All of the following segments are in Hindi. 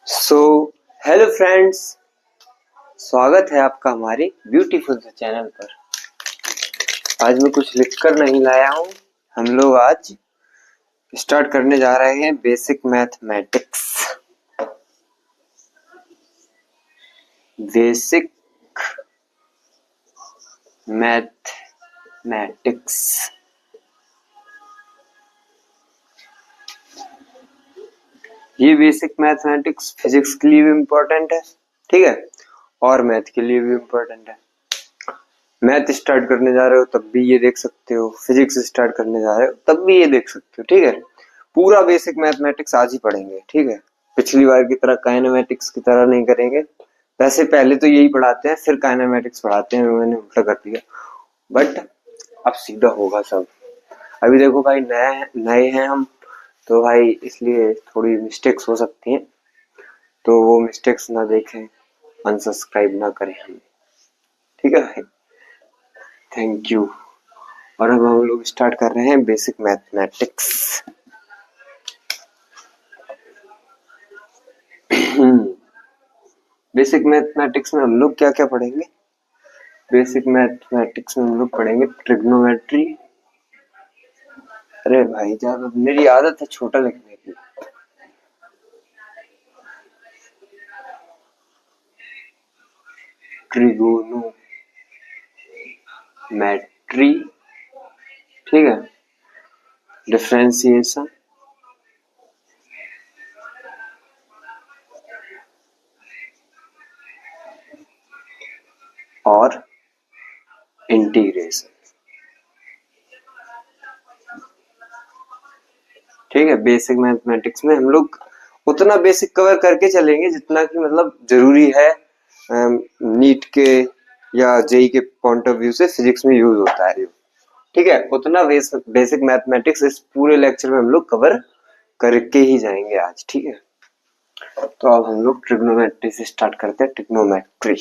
सो हेलो फ्रेंड्स, स्वागत है आपका हमारे ब्यूटीफुल से चैनल पर। आज मैं कुछ लिखकर नहीं लाया हूँ। हम लोग आज स्टार्ट करने जा रहे हैं बेसिक मैथमेटिक्स। बेसिक मैथमेटिक्स ये बेसिक मैथमेटिक्स फिजिक्स के लिए भी इम्पोर्टेंट है, ठीक है, और मैथ के लिए भी इम्पोर्टेंट है। मैथ स्टार्ट करने जा रहे हो तब भी ये देख सकते हो, फिजिक्स स्टार्ट करने जा रहे हो तब भी ये देख सकते हो, ठीक है। पूरा बेसिक मैथमेटिक्स आज ही पढ़ेंगे, ठीक है। पिछली बार की तरह काइनेमेटिक्स की तरह नहीं करेंगे। वैसे पहले तो यही पढ़ाते हैं, फिर काइनेमेटिक्स पढ़ाते हैं, मैंने उल्टा कर दिया, बट अब सीधा होगा सब। अभी देखो भाई, नए हैं हम, तो भाई इसलिए थोड़ी मिस्टेक्स हो सकती हैं, तो वो मिस्टेक्स ना देखें, अनसब्सक्राइब ना करें हमें, ठीक है भाई। Thank you. और अब हम लोग स्टार्ट कर रहे हैं बेसिक मैथमेटिक्स। बेसिक मैथमेटिक्स में हम लोग क्या क्या पढ़ेंगे? बेसिक मैथमेटिक्स में हम लोग पढ़ेंगे ट्रिग्नोमेट्री। अरे भाई, ज्यादा मेरी आदत है छोटा लिखने की। ट्रिगोनोमेट्री, ठीक है। डिफरेंशिएशन, और इंटीग्रेशन, ठीक है। बेसिक मैथमेटिक्स में हम लोग उतना बेसिक कवर करके चलेंगे जितना कि मतलब जरूरी है नीट के या जेई के पॉइंट ऑफ व्यू से फिजिक्स में यूज होता है, ठीक है। उतना बेसिक मैथमेटिक्स इस पूरे लेक्चर में हम लोग कवर करके ही जाएंगे आज, ठीक है। तो अब हम लोग ट्रिग्नोमेट्री से स्टार्ट करते हैं। ट्रिग्नोमेट्री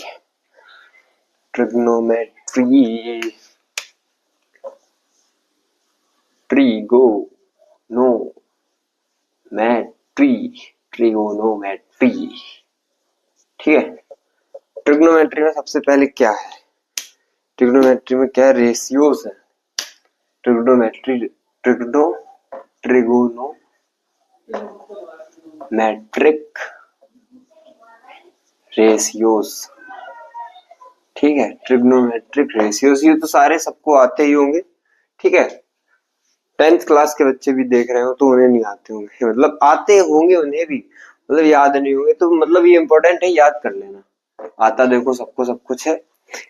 ट्रिगोनोमेट्री, ठीक है। ट्रिग्नोमेट्री में सबसे पहले क्या है? ट्रिग्नोमेट्री में क्या है? रेशियोज है। ट्रिग्नोमेट्री ट्रिगोनोमेट्रिक रेशियोज, ठीक है। ट्रिग्नोमेट्रिक रेशियोज, ये तो सारे सबको आते ही होंगे, ठीक है। 10th क्लास के बच्चे भी देख रहे हो तो उन्हें नहीं आते होंगे, मतलब आते होंगे उन्हें भी, मतलब याद नहीं होंगे, तो मतलब ये इंपॉर्टेंट है, याद कर लेना। आता देखो सबको सब कुछ है,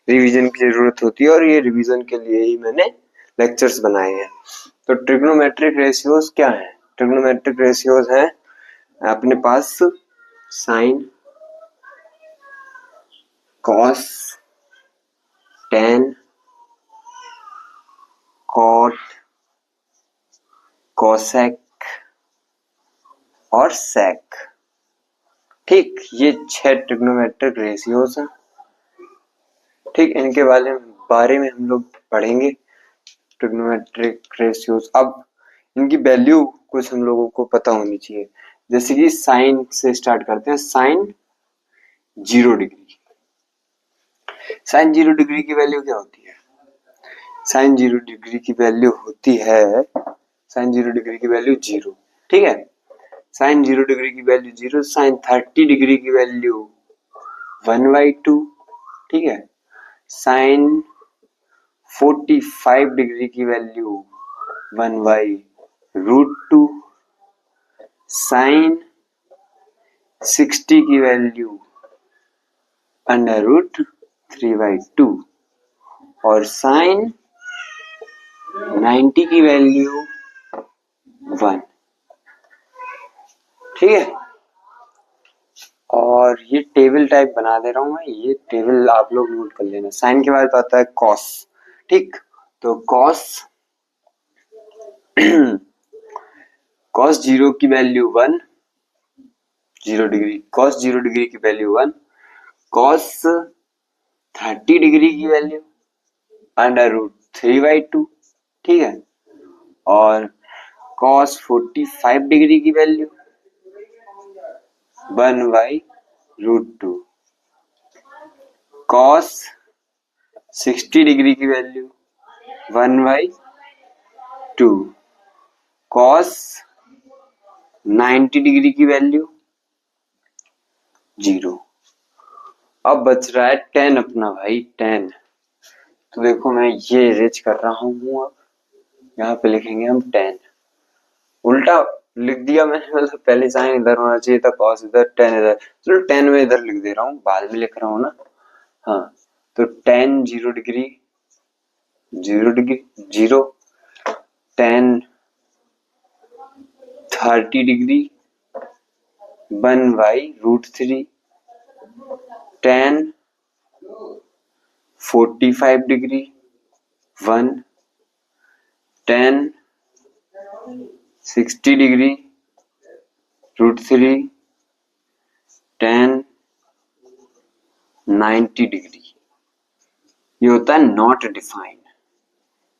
रिवीजन की जरूरत होती है, और ये रिवीजन के लिए ही मैंने लेक्चर्स बनाए हैं। तो ट्रिग्नोमेट्रिक रेशियोज क्या है? ट्रिग्नोमेट्रिक रेशियोज है अपने पास sine, cos, tan, cot, cosec और सेक, ठीक। ये 6 ट्रिग्नोमेट्रिक रेशियोज हैं, ठीक। इनके बारे में हम लोग पढ़ेंगे। ट्रिग्नोमेट्रिक रेशियोज, अब इनकी वैल्यू कुछ हम लोगों को पता होनी चाहिए। जैसे कि साइन से स्टार्ट करते हैं। साइन 0 डिग्री, साइन 0 डिग्री की वैल्यू क्या होती है? साइन 0 डिग्री की वैल्यू होती है, साइन 0 डिग्री की वैल्यू 0, ठीक है। साइन 0 डिग्री की वैल्यू 0। साइन 30 डिग्री की वैल्यू 1/2, ठीक है। साइन 45 डिग्री की वैल्यू 1/√2। साइन 60 की वैल्यू √3/2, और साइन 90 की वैल्यू 1, ठीक है। और ये टेबल टाइप बना दे रहा हूं मैं, ये टेबल आप लोग नोट कर लेना। साइन के बाद आता है कॉस, ठीक। तो कॉस कॉस 0 की वैल्यू 1, 0 डिग्री, कॉस 0 डिग्री की वैल्यू 1। कॉस 30 डिग्री की वैल्यू √3/2, ठीक है। और कॉस 45 डिग्री की वैल्यू 1/√2 कॉस 60 डिग्री की वैल्यू 1/2 कॉस 90 डिग्री की वैल्यू 0। अब बच रहा है tan अपना भाई tan। तो देखो मैं ये इरेज कर रहा हूँ, अब यहाँ पे लिखेंगे हम tan। उल्टा लिख दिया मैंने, मतलब पहले साइन इधर होना चाहिए था, cos इधर, tan इधर। चलो tan में इधर लिख दे रहा हूँ, बाद में लिख रहा हूँ ना। हाँ तो tan 0 degree 0 tan 30 degree 1/√3 tan 45 degree 1 tan 60 degree √3 tan 90 degree. ये होता है नॉट डिफाइन,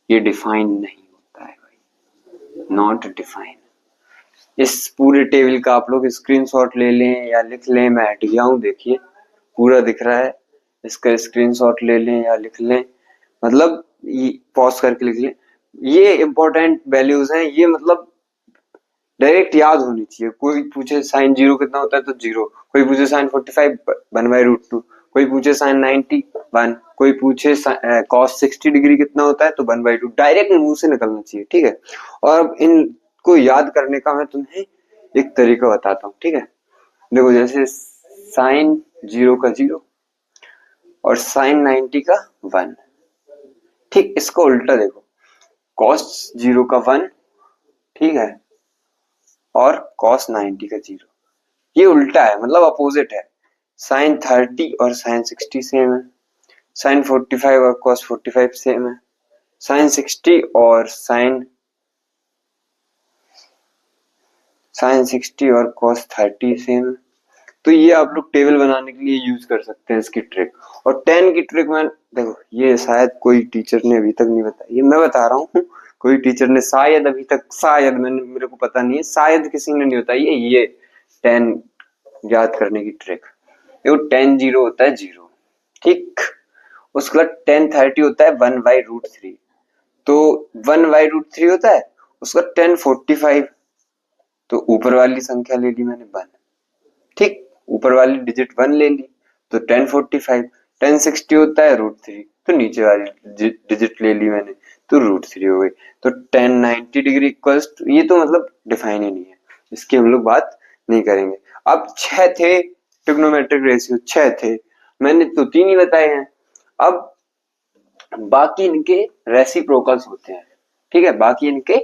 ये डिफाइन नहीं होता है भाई, नॉट डिफाइन। इस पूरे टेबल का आप लोग स्क्रीनशॉट ले लें या लिख लें, मैं हट गया हूँ, देखिए पूरा दिख रहा है, इसका स्क्रीनशॉट ले लें या लिख लें, मतलब पॉज करके लिख लें। ये इंपॉर्टेंट वैल्यूज हैं, ये मतलब डायरेक्ट याद होनी चाहिए। कोई पूछे साइन 0 कितना होता है तो 0, कोई पूछे साइन 45 1/√2, कोई पूछे साइन 90 1, कोई पूछे कॉस 60 डिग्री कितना होता है तो 1/2, डायरेक्ट मुंह से निकलना चाहिए, ठीक है। और अब इनको याद करने का मैं तुम्हें एक तरीका बताता हूँ, ठीक है। देखो जैसे साइन 0 का 0 और साइन 90 का 1, ठीक। इसको उल्टा देखो, कॉस 0 का 1, ठीक है, और कॉस 90 का 0, ये उल्टा है, मतलब अपोजिट है। साइन 30 और साइन 60 सेम है, साइन 45 और कॉस 45 सेम है, साइन 60 और साइन 60 और कॉस 30 सेम है। तो ये आप लोग टेबल बनाने के लिए यूज कर सकते हैं इसकी ट्रिक। और tan की ट्रिक में देखो, ये शायद कोई टीचर ने अभी तक नहीं बताई, ये मैं बता रहा हूँ, कोई टीचर ने शायद अभी तक, शायद मैंने, मेरे को पता नहीं है, शायद किसी ने नहीं बताई है ये tan याद करने की ट्रिक। देखो tan 0 होता है 0, ठीक। उसके बाद tan 30 होता है 1/√3, तो 1/√3 होता है। उसका tan 45, तो ऊपर वाली संख्या ले ली मैंने 1, ठीक, ऊपर वाली डिजिट 1 ले ली, तो tan 45। tan 60 होता है √3, तो नीचे वाली डिजिट ले ली मैंने, तो √3 हो गई। तो tan 90 डिग्री इक्वल्स, ये तो मतलब डिफाइन ही नहीं है, इसकी हम लोग बात नहीं करेंगे। अब 6 थे ट्रिग्नोमेट्रिक रेशियो, 6 थे, मैंने तो 3 ही बताए हैं। अब बाकी इनके रेसिप्रोकल्स होते हैं, ठीक है, बाकी इनके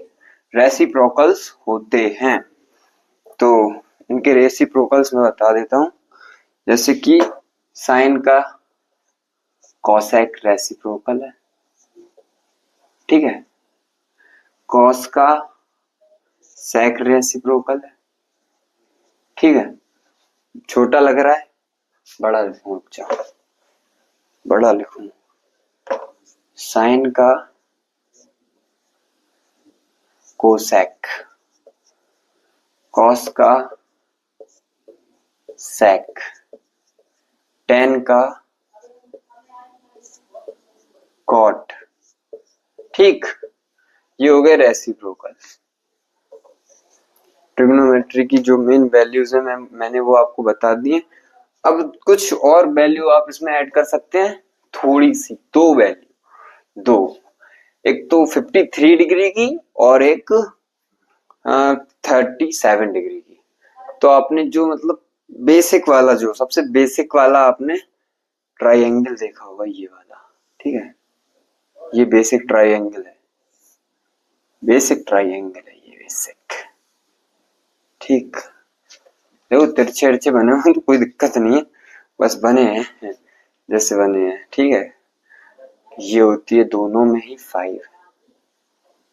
रेसिप्रोकल्स होते हैं। तो इनके रेसिप्रोकल्स मैं बता देता हूं, जैसे कि साइन का कॉसेक रेसिप्रोकल है, ठीक है, कॉस का सेक रेसिप्रोकल है, ठीक है। छोटा लग रहा है, बड़ा लिखूं, अच्छा बड़ा लिखूं, साइन का कोसेक, कॉस का सेक, tan का कॉट, ठीक। ये हो गए रेसिप्रोकल्स। ट्रिग्नोमेट्री की जो मेन वैल्यूज है मैंने वो आपको बता दिए। अब कुछ और वैल्यू आप इसमें ऐड कर सकते हैं, थोड़ी सी, दो वैल्यू, दो, एक तो 53 डिग्री की और एक 37 डिग्री की। तो आपने जो मतलब बेसिक वाला, जो सबसे बेसिक वाला आपने ट्राइंगल देखा होगा, ये वाला, ठीक है, ये बेसिक ट्राइंगल है, बेसिक ट्राइंगल है ये, बेसिक, ठीक। देखो तिरछे तिरछे बने हो तो कोई दिक्कत नहीं है, बस बने हैं जैसे बने हैं, ठीक है। ये होती है दोनों में ही 5,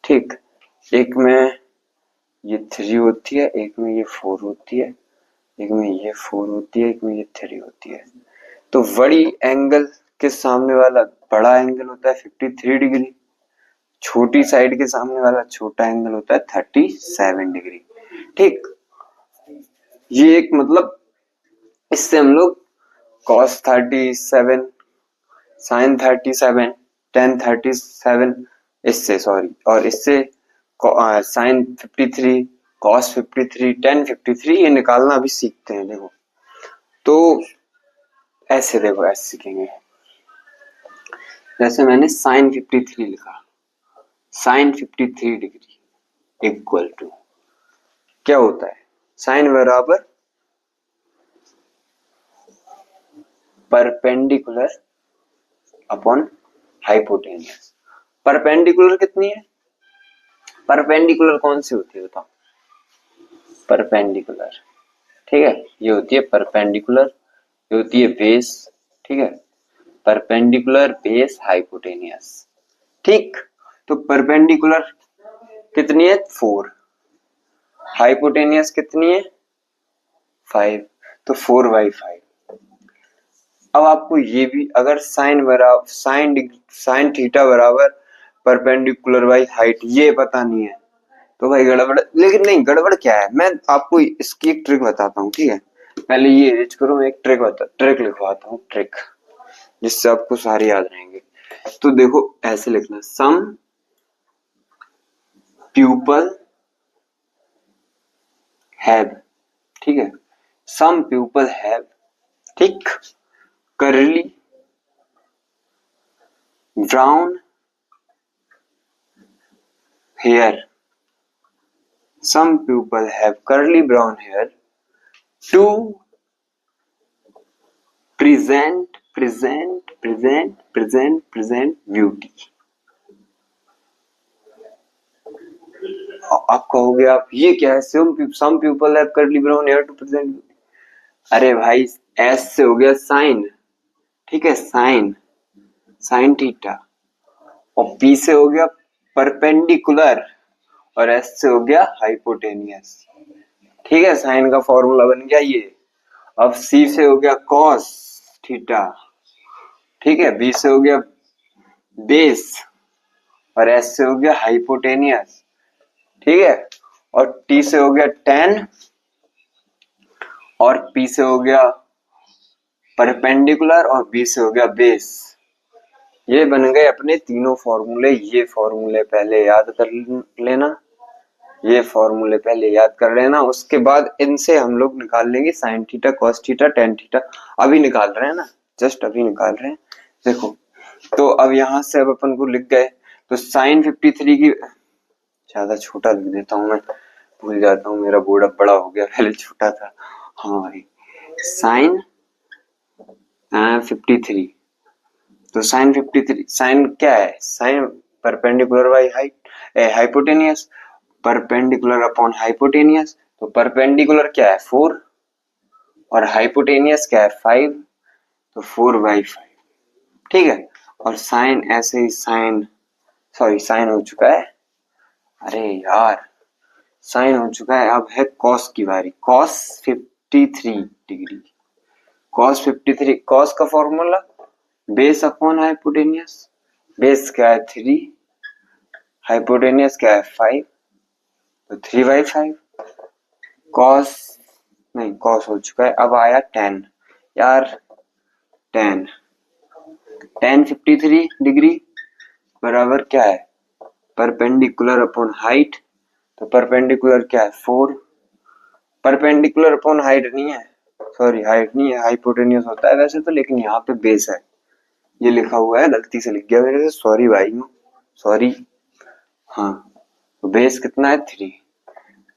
ठीक। एक में ये 3 होती है, एक में ये 4 होती है, एक में ये 4 होती है, एक में ये 3 होती है। तो बड़ी एंगल के सामने वाला बड़ा एंगल होता है 53 डिग्री, छोटी साइड के सामने वाला छोटा एंगल होता है 37 डिग्री, ठीक। ये एक मतलब इससे हम लोग cos 37, sin 37, tan 37, इससे सॉरी, और इससे sin 53, cos 53, tan 53 ये निकालना अभी सीखते हैं। देखो तो ऐसे, देखो ऐसे सीखेंगे। जैसे मैंने sin 53 लिखा, sin 53 डिग्री इक्वल टू क्या होता है, साइन बराबर परपेंडिकुलर अपॉन हाइपोटेनियस। परपेंडिकुलर कितनी है, परपेंडिकुलर कौन सी होती है बताओ, परपेंडिकुलर, ठीक है, ये होती है परपेंडिकुलर, ये होती है बेस, ठीक है, परपेंडिकुलर बेस हाइपोटेनियस, ठीक। तो परपेंडिकुलर कितनी है 4, हाइपोटेनियस कितनी है 5, तो 4/5। अब आपको ये भी, अगर साइन बराबर साइन थीटा बराबर परपेंडिकुलर बाई हाइट ये पता नहीं है तो भाई गड़बड़। लेकिन नहीं, गड़बड़ क्या है, मैं आपको इसकी एक ट्रिक बताता हूँ, ठीक है। पहले ये इरेज करो, मैं एक ट्रिक लिखवाता हूँ, ट्रिक, जिससे आपको सारे याद रहेंगे। तो देखो ऐसे लिखना, सम प्यूपल हैव, ठीक है, सम पीपल हैव, ठीक, curly brown hair, some people have curly brown hair to present beauty। आप कहोगे आप ये क्या है, some people have curly brown hair to present beauty। अरे भाई एस से हो गया साइन, ठीक है, साइन थीटा, और पी से हो गया परपेंडिकुलर, और एस से हो गया हाइपोटेनियस, ठीक है, साइन का फॉर्मूला बन गया ये। अब सी से हो गया कॉस थीटा, ठीक है, बी से हो गया बेस, और एस से हो गया हाइपोटेनियस, ठीक है, और टी से हो गया टेन, और पी से हो गया परपेंडिकुलर, और बी से हो गया बेस। ये बन गए अपने तीनों फॉर्मूले। ये फॉर्मूले पहले याद कर लेना, ये फॉर्मूले पहले याद कर लेना, उसके बाद इनसे हम लोग निकाल लेंगे sine theta, cos theta, tan theta. अभी निकाल रहे हैं ना, जस्ट अभी निकाल रहे हैं। देखो तो अब यहां से अब अपन को लिख गए, तो साइन 53 की, ज्यादा छोटा लिख देता हूँ मैं, भूल जाता हूँ, मेरा बोर्ड अब बड़ा हो गया, पहले छोटा था। हाँ भाई, साइन 53, तो साइन 53, साइन क्या है, sine perpendicular by height, hypotenuse, perpendicular upon hypotenuse, तो परपेंडिकुलर क्या है 4, और हाइपोटेनियस क्या है 5, तो 4/5, ठीक है। और साइन ऐसे ही साइन हो चुका है, अरे यार साइन हो चुका है, अब है कॉस की बारी, कॉस 53 डिग्री, कॉस 53, कॉस का formula base upon hypotenuse, base क्या है 3, हाइपोटेनियस क्या है 5, तो 3/5, कॉस नहीं, कॉस हो चुका है, अब आया टेन, यार टेन 53 डिग्री बराबर क्या है, परपेंडिकुलर अपॉन हाइट, तो परपेंडिकुलर क्या है 4, परपेंडिकुलर अपॉन हाइट नहीं है, सॉरी हाइट नहीं है, हाइपोटेनियस होता है वैसे तो, लेकिन यहाँ पे बेस है, ये लिखा हुआ है, गलती से लिख गया मेरे से, सॉरी भाई, सॉरी। हाँ, तो बेस कितना है 3,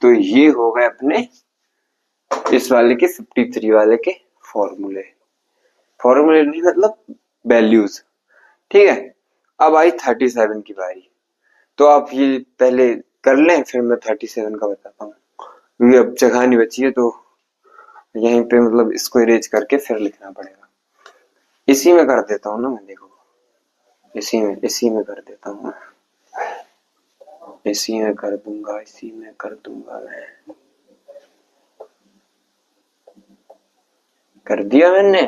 तो ये हो गए अपने इस वाले के 53 वाले के फॉर्मूले, फॉर्मूले नहीं मतलब वैल्यूज, ठीक है। अब आई 37 की बारी, तो आप ये पहले कर लें, फिर मैं 37 का बताता हूँ, क्योंकि अब जगह नहीं बची है, तो यहीं पे मतलब इसको इरेज करके फिर लिखना पड़ेगा। इसी में कर देता हूँ ना मैं, देखो इसी में कर देता हूँ, इसी में कर दूंगा मैं, कर दिया मैंने।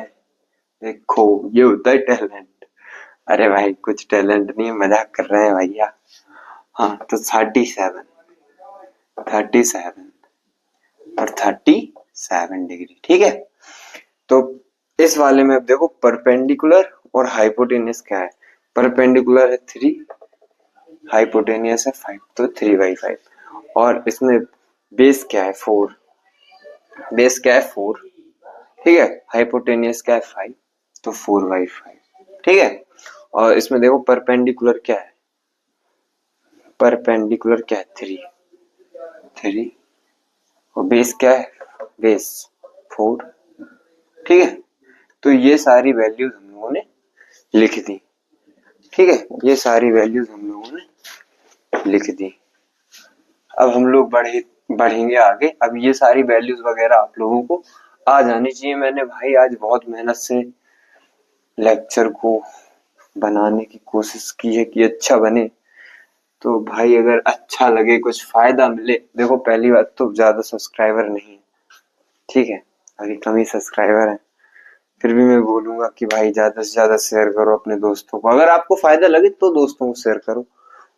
देखो ये होता है टैलेंट, अरे भाई कुछ टैलेंट नहीं, मजाक कर रहे हैं भैया। हाँ, तो 37 और 37 डिग्री, ठीक है। इस वाले में अब देखो परपेंडिकुलर और हाइपोटेनियस क्या है। परपेंडिकुलर है 3, हाइपोटेनियस है 5, तो 3/5। और इसमें बेस क्या है 4, बेस क्या है 4, ठीक है। हाइपोटेनियस क्या है 5, तो 4/5, ठीक है। और इसमें देखो परपेंडिकुलर क्या है, परपेंडिकुलर क्या है 3 और बेस क्या है, बेस 4, ठीक है। तो ये सारी वैल्यूज हम लोगों ने लिख दी, ठीक है। ये सारी वैल्यूज हम लोगों ने लिख दी। अब हम लोग बढ़ेंगे आगे। अब ये सारी वैल्यूज वगैरह आप लोगों को आ जानी चाहिए। मैंने भाई आज बहुत मेहनत से लेक्चर को बनाने की कोशिश की है कि अच्छा बने। तो भाई अगर अच्छा लगे, कुछ फायदा मिले, देखो पहली बात तो ज्यादा सब्सक्राइबर नहीं है, ठीक है। अभी कम ही सब्सक्राइबर है, फिर भी मैं बोलूंगा कि भाई ज्यादा से ज्यादा शेयर करो अपने दोस्तों को। अगर आपको फायदा लगे तो दोस्तों को शेयर करो,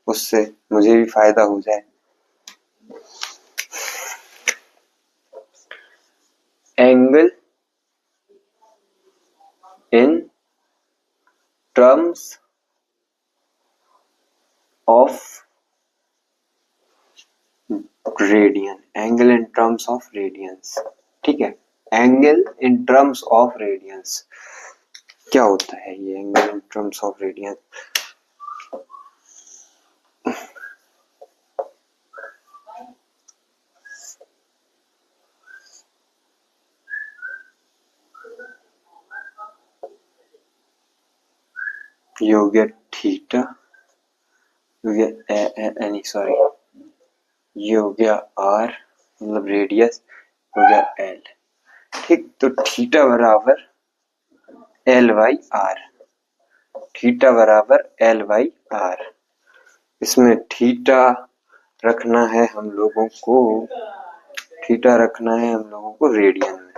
उससे मुझे भी फायदा हो जाए। Angle in terms of radian, angle in terms of radians, ठीक है। Angle in terms of radians क्या होता है ये angle in terms of radians? ये हो गया थीटा, हो गया नहीं सॉरी, ये हो गया आर मतलब रेडियस, हो गया एल, ठीक। तो थीटा बराबर एल बाई आर, थीटा बराबर एल बाई आर। इसमें थीटा रखना है हम लोगों को, थीटा रखना है हम लोगों को रेडियन में,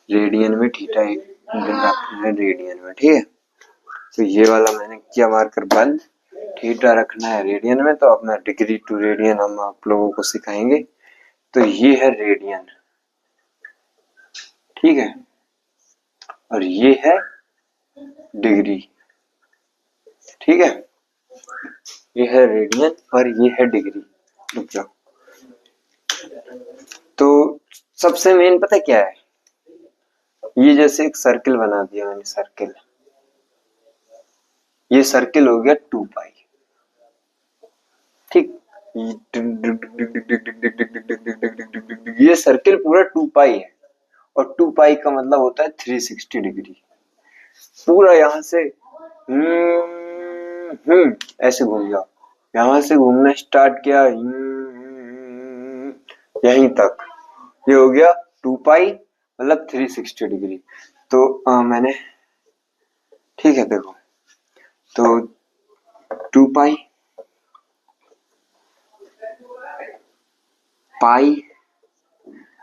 रेडियन में थीटा रखना है रेडियन में, ठीक है। तो ये वाला मैंने किया मार्कर बंद, थीटा रखना है रेडियन में। तो अपना डिग्री टू रेडियन हम आप लोगों को सिखाएंगे। तो ये है रेडियन, ठीक है, और ये है डिग्री, ठीक है। ये है रेडियन और ये है डिग्री। रुक जाओ। तो सबसे मेन पता क्या है, ये जैसे एक सर्किल बना दिया मैंने, सर्किल, ये सर्किल हो गया 2 पाई, ठीक। ये सर्किल पूरा 2 पाई है, और 2 पाई का मतलब होता है 360 डिग्री। पूरा यहाँ से ऐसे घूम जाओ, यहाँ से घूमना स्टार्ट किया यहीं तक, ये हो गया 2 पाई मतलब 360 डिग्री। तो मैंने, ठीक है देखो, तो 2 पाई पाई,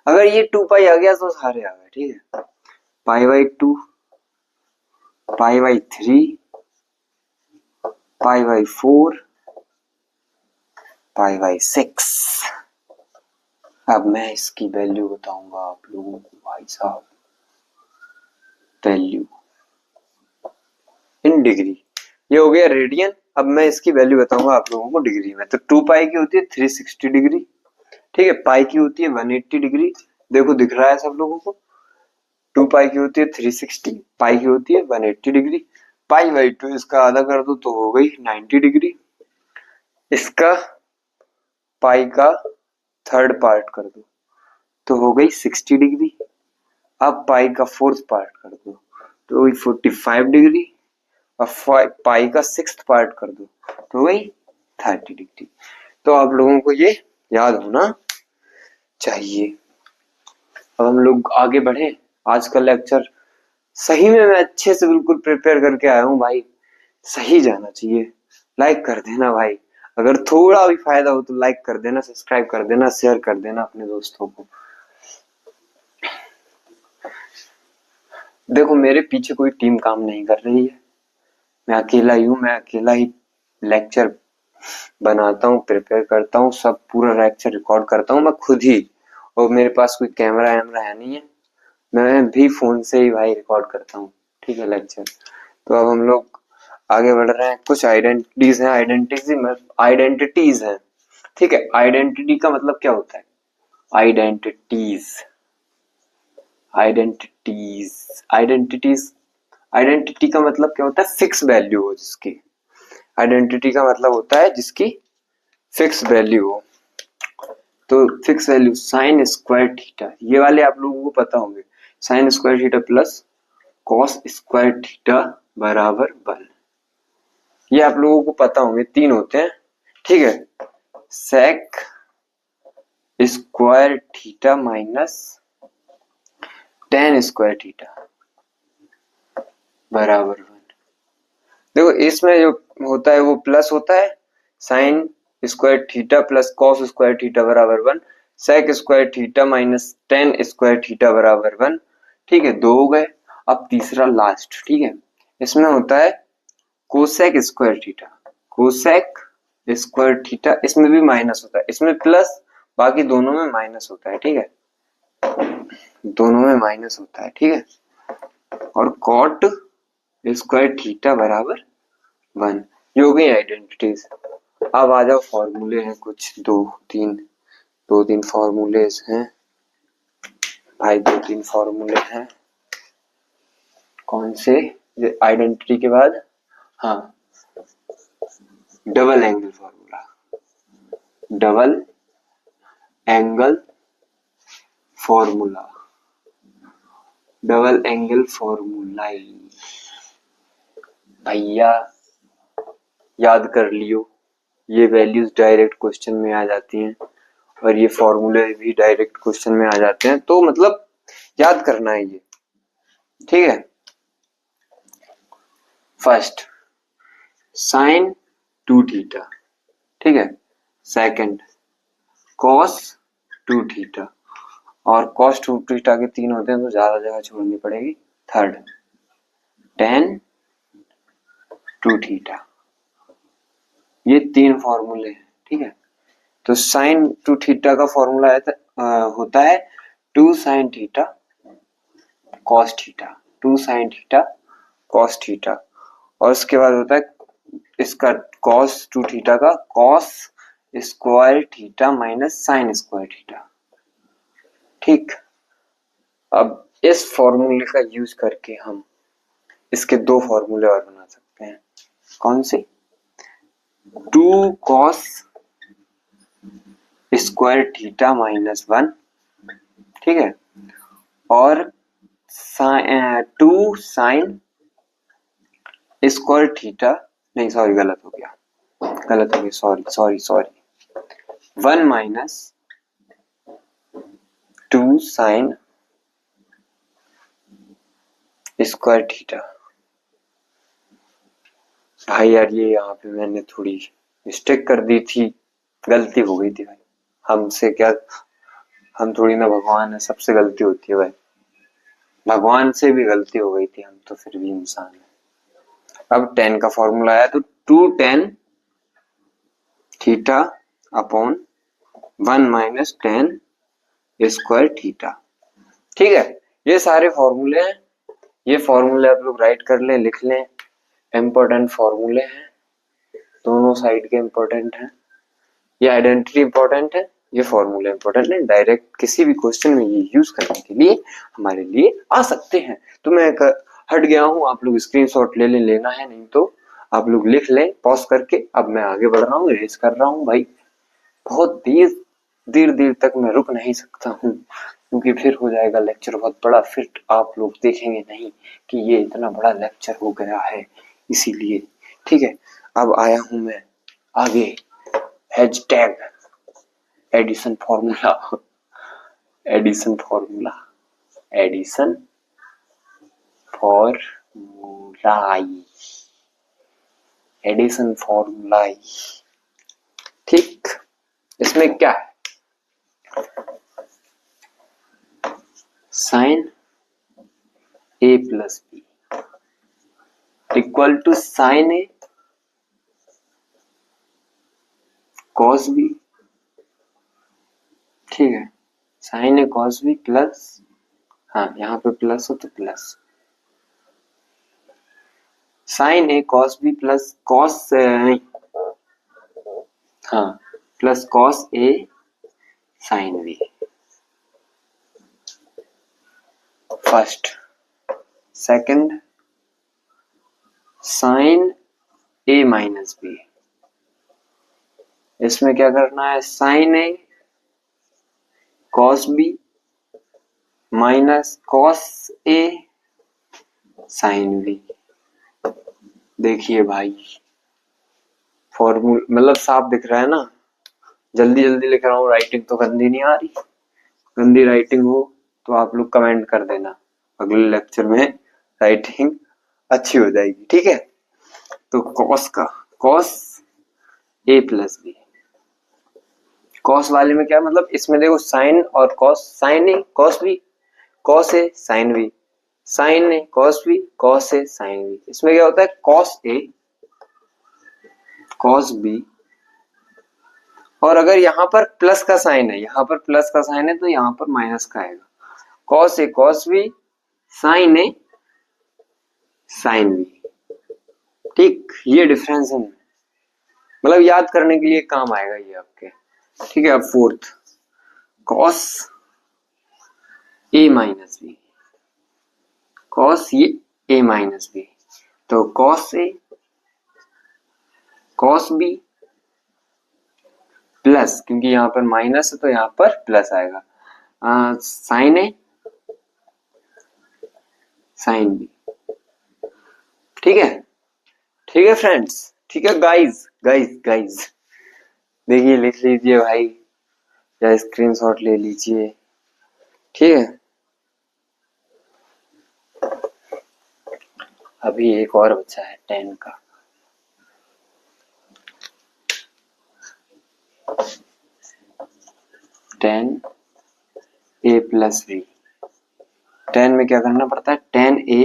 अगर ये 2 पाई आ गया तो सारे आ गए, ठीक है। पाई/2, पाई/3, पाई/4, पाई/6। अब मैं इसकी वैल्यू बताऊंगा आप लोगों को भाई साहब, वैल्यू इन डिग्री। ये हो गया रेडियन। अब मैं इसकी वैल्यू बताऊंगा आप लोगों को डिग्री में। तो 2 पाई की होती है 360 डिग्री, ठीक है। पाई की होती है 180 डिग्री, देखो दिख रहा है सब लोगों को। 2 पाई की होती है 360, पाई की होती है 180 डिग्री। पाई/2 इसका आधा कर दो तो हो गई 90 डिग्री। इसका पाई का थर्ड पार्ट कर दो तो हो गई 60 डिग्री। अब पाई का फोर्थ पार्ट कर दो तो वही 45 डिग्री। और पाई का सिक्स्थ पार्ट कर दो तो वही 30 डिग्री। तो आप लोगों को ये याद होना चाहिए। अब हम लोग आगे बढ़े। आज का लेक्चर सही में मैं अच्छे से बिल्कुल प्रिपेयर करके आया हूँ भाई, सही जाना चाहिए। लाइक कर देना भाई, अगर थोड़ा भी फायदा हो तो लाइक कर देना, सब्सक्राइब कर देना, शेयर कर देना अपने दोस्तों को। देखो मेरे पीछे कोई टीम काम नहीं कर रही है, मैं अकेला ही हूँ। मैं अकेला ही लेक्चर बनाता हूँ, प्रिपेयर करता हूँ, सब पूरा लेक्चर रिकॉर्ड करता हूँ मैं खुद ही। और मेरे पास कोई कैमरा वैमरा है नहीं है, मैं भी फोन से ही भाई रिकॉर्ड करता हूँ, ठीक है, लेक्चर। तो अब हम लोग आगे बढ़ रहे हैं। कुछ आइडेंटिटीज हैं, आइडेंटिटीज हैं, ठीक है। आइडेंटिटी का मतलब क्या होता है? आइडेंटिटीज आइडेंटिटीज आइडेंटिटीज आइडेंटिटी का मतलब क्या होता है? फिक्स वैल्यू हो जिसकी। आइडेंटिटी का मतलब होता है जिसकी फिक्स वैल्यू हो। तो fix value sign square theta, ये वाले आप लोगों को पता होंगे। Sign square theta plus cos square theta बराबर 1, ये आप लोगों को पता होंगे। तीन होते हैं, ठीक है। Sec square theta minus tan square theta बराबर 1। देखो इसमें जो होता है वो प्लस होता है, sine square theta plus cos square theta बराबर 1, sec square theta minus tan square theta बराबर 1, ठीक है। दो हो गए। अब तीसरा लास्ट, ठीक है। इसमें होता है cosec square theta, cosec square theta, इसमें भी माइनस होता है, इसमें प्लस, बाकी दोनों में माइनस होता है, ठीक है। दोनों में माइनस होता है, ठीक है। और कॉट स्क्वायर थीटा बराबर 1, ये हो गई आइडेंटिटीज। अब आ जाओ, फॉर्मूले हैं कुछ, दो तीन फॉर्मूलेज हैं भाई, दो तीन फॉर्मूले हैं। कौन से? आइडेंटिटी के बाद, हाँ, double angle formula, double angle formula, double angle formula भैया याद कर लियो। ये वैल्यूज डायरेक्ट क्वेश्चन में आ जाती हैं और ये फॉर्मूले भी डायरेक्ट क्वेश्चन में आ जाते हैं, तो मतलब याद करना है ये, ठीक है। फर्स्ट साइन 2 थीटा, ठीक है। सेकंड कॉस 2 थीटा, और कॉस 2 थीटा के तीन होते हैं तो ज्यादा जगह छोड़नी पड़ेगी। थर्ड टेन 2 थीटा, ये तीन फॉर्मूले हैं, ठीक है। तो साइन 2 थीटा का फॉर्मूला होता है 2 sine theta cos theta, 2 sine theta cos theta, और उसके बाद होता है इसका कॉस 2 थीटा का cos square theta minus sign square theta, ठीक। अब इस फॉर्मूले का यूज करके हम इसके दो फॉर्मूले और बना सकते हैं। कौन से? 2 कॉस स्क्वायर थीटा माइनस 1, ठीक है, और 2 साइन स्क्वायर थीटा, नहीं सॉरी गलत हो गया, sorry 1 minus 2 sign square theta. भाई यार ये यहाँ पे मैंने थोड़ी मिस्टेक कर दी थी, गलती हो गई थी भाई। हमसे क्या, हम थोड़ी ना भगवान है, सबसे गलती होती है भाई। भगवान से भी गलती हो गई थी, हम तो फिर भी इंसान है। अब 10 का फॉर्मूला आया तो 2 tan theta upon 1 minus 10 square theta, ठीक है। ये सारे फॉर्मूले हैं, ये फॉर्मूले आप लोग राइट कर लें, लिख लें। इम्पोर्टेंट फॉर्मूले हैं, दोनों साइड के इम्पोर्टेंट हैं। ये आइडेंटिटी इम्पोर्टेंट है, ये फॉर्मूले इम्पोर्टेंट है, डायरेक्ट किसी भी क्वेश्चन में ये यूज करने के लिए हमारे लिए आ सकते हैं। तो मैं हट गया हूँ, आप लोग स्क्रीनशॉट ले लें, लेना है नहीं तो आप लोग लिख लें पॉज करके। अब मैं आगे बढ़ रहा हूँ, रेस कर रहा हूँ भाई, बहुत देर तक मैं रुक नहीं सकता हूँ, क्योंकि फिर हो जाएगा लेक्चर बहुत बड़ा, फिर आप लोग देखेंगे नहीं कि ये इतना बड़ा लेक्चर हो गया है, इसीलिए, ठीक है। अब आया हूं मैं आगे, hashtag addition formula, addition formula, एडिशन फॉर्मूलाई, एडिशन फॉर्मूलाई, ठीक। इसमें क्या है? Sine A plus B equal to sine A cos B, ठीक है। Sine A cos B plus हाँ यहाँ पे प्लस हो तो plus, sine A cos B plus cos नहीं, हाँ plus cos A sine B, first. Second, sine A minus B, इसमें क्या करना है, sine A cos B minus cos A sine B. देखिए भाई फॉर्मूला मतलब साफ दिख रहा है ना, जल्दी जल्दी लिख रहा हूँ, राइटिंग तो गंदी नहीं आ रही, गंदी राइटिंग हो तो आप लोग कमेंट कर देना, अगले लेक्चर में राइटिंग अच्छी हो जाएगी, ठीक है। तो कॉस का cos A plus B, cos वाले में क्या मतलब, इसमें देखो साइन और cos, sign A cos B, cos A sine B, sign A cos B, cos A sine B. इसमें क्या होता है, कॉस ए कॉस बी, और अगर यहाँ पर प्लस का साइन है, यहाँ पर प्लस का साइन है तो यहाँ पर माइनस का आएगा, cos A cos B sign A sine B, ठीक। ये डिफरेंस है, मतलब याद करने के लिए काम आएगा ये आपके, ठीक है। अब fourth, cos A minus B, cos ये ए माइनस बी, तो cos A cos B plus, क्योंकि यहाँ पर माइनस है तो यहाँ पर प्लस आएगा, साइन ए साइन बी, ठीक है। ठीक है फ्रेंड्स, ठीक है गाइज गाइज गाइज, देखिए लिख लीजिए भाई या स्क्रीनशॉट ले लीजिए, ठीक है। अभी एक और बचा है 10 का, टेन ए प्लस बी, 10 में क्या करना पड़ता है, 10 ए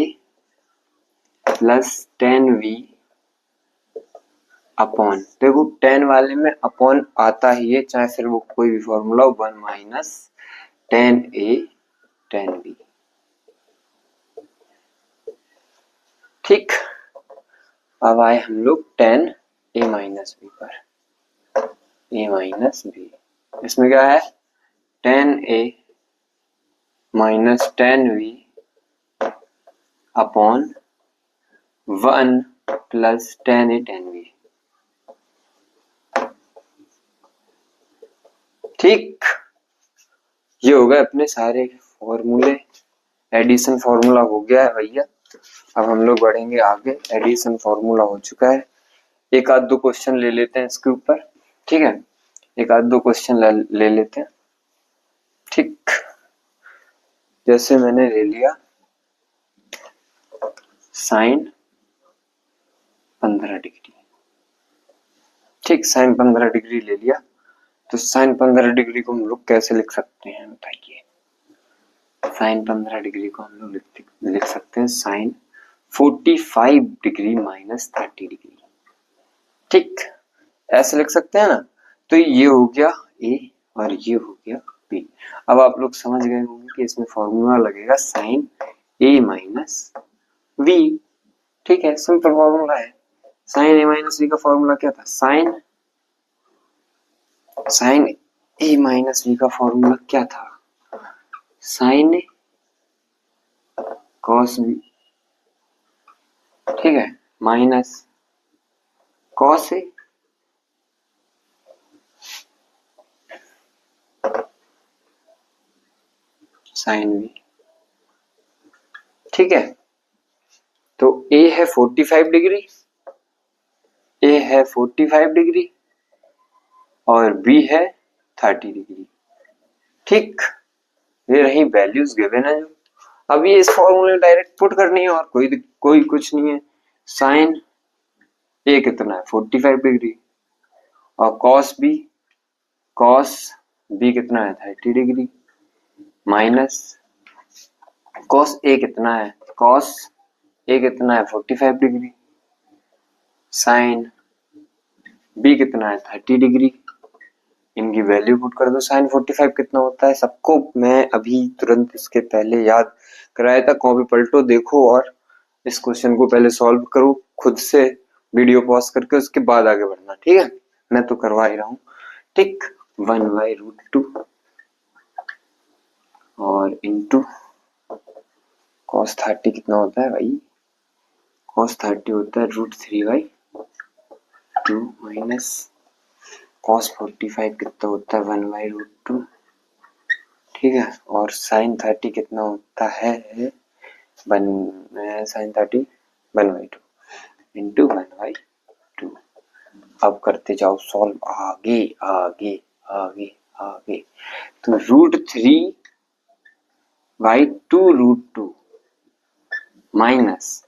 प्लस 10 बी अपॉन, देखो 10 वाले में अपॉन आता ही है, चाहे फिर वो कोई भी फॉर्मूला हो, 1 माइनस 10 ए 10 बी, ठीक। अब आए हम लोग 10 ए माइनस बी पर, ए माइनस बी, इसमें क्या है, 10 ए माइनस 10 बी अपॉन 1 प्लस 10 ए 10 बी, ठीक। ये हो गए अपने सारे फॉर्मूले, एडिशन फॉर्मूला हो गया है भैया। अब हम लोग बढ़ेंगे आगे, एडिशन फॉर्मूला हो चुका है, एक आध दो क्वेश्चन ले लेते हैं इसके ऊपर, ठीक है। एक आध दो क्वेश्चन ले लेते हैं, ठीक। जैसे मैंने ले लिया साइन 15 डिग्री, ठीक, साइन 15 डिग्री ले लिया, तो साइन 15 डिग्री को हम लोग कैसे लिख सकते हैं बताइए। साइन 15 डिग्री को हम लोग लिख सकते हैं साइन 45 डिग्री माइनस 30 डिग्री, ठीक, ऐसे लिख सकते हैं ना। तो ये हो गया ए और ये हो गया बी। अब आप लोग समझ गए होंगे कि इसमें फॉर्मूला लगेगा साइन ए माइनस बी, ठीक है, सिंपल फॉर्मूला है। साइन ए माइनस बी का फॉर्मूला क्या था, साइन ए माइनस बी का फॉर्मूला क्या था, साइन ए कॉस बी, ठीक है, minus cos A sine B, ठीक है। तो ए है 45 डिग्री, ए है 45 डिग्री और बी है 30 डिग्री, ठीक। ये रही वैल्यूज गिवन है जो, अब ये इस फॉर्मूले डायरेक्ट पुट करनी है और कोई कुछ नहीं है। साइन ए कितना है 45 डिग्री और कॉस बी कितना है 30 डिग्री, माइनस कॉस ए कितना है, कॉस ए कितना है 45 डिग्री, साइन बी कितना है 30 डिग्री, इनकी वैल्यू पुट कर दो। साइन 45 कितना होता है सबको मैं अभी तुरंत इसके पहले याद कराया था, कॉपी पलटो देखो और इस क्वेश्चन को पहले सॉल्व करो खुद से, वीडियो पॉज करके, उसके बाद आगे बढ़ना, ठीक है। मैं तो करवा ही रहा हूँ, ठीक। 1/√2 और इंटू cos 30 कितना होता है भाई, cos 30 होता है √3/2 माइनस cos 45 कितना होता है 1/√2, ठीक है। और sin 30 कितना होता है sin 30 1/2 इंटू 1/2। अब करते जाओ सॉल्व, आगे आगे आगे आगे। तो √3/2√2 माइनस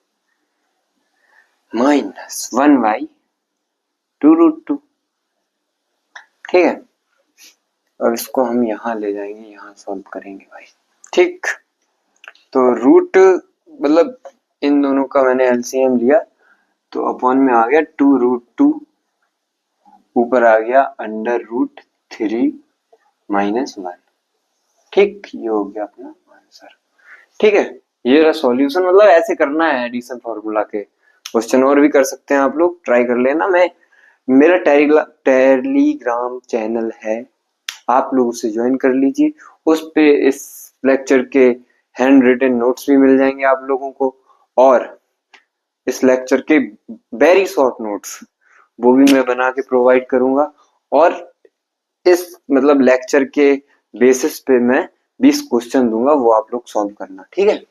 1/2√2, ठीक है। अब इसको हम यहाँ ले जाएंगे, यहाँ सॉल्व करेंगे भाई, ठीक। तो रूट मतलब इन दोनों का मैंने एलसीएम लिया तो अपॉन में आ गया 2√2, ऊपर आ गया √3 माइनस 1, ठीक। ये हो गया अपना आंसर, ठीक है। ये रहा सॉल्यूशन, मतलब ऐसे करना है एडिशन फॉर्मूला के क्वेश्चन, और भी कर सकते हैं आप लोग, ट्राई कर लेना। मैं मेरा टेलीग्राम चैनल है, आप लोग उसे ज्वाइन कर लीजिए, उस पे इस लेक्चर के हैंड रिटन नोट्स भी मिल जाएंगे आप लोगों को, और इस लेक्चर के वेरी शॉर्ट नोट्स वो भी मैं बना के प्रोवाइड करूंगा, और इस मतलब लेक्चर के बेसिस पे मैं 20 क्वेश्चन दूंगा, वो आप लोग सॉल्व करना, ठीक है।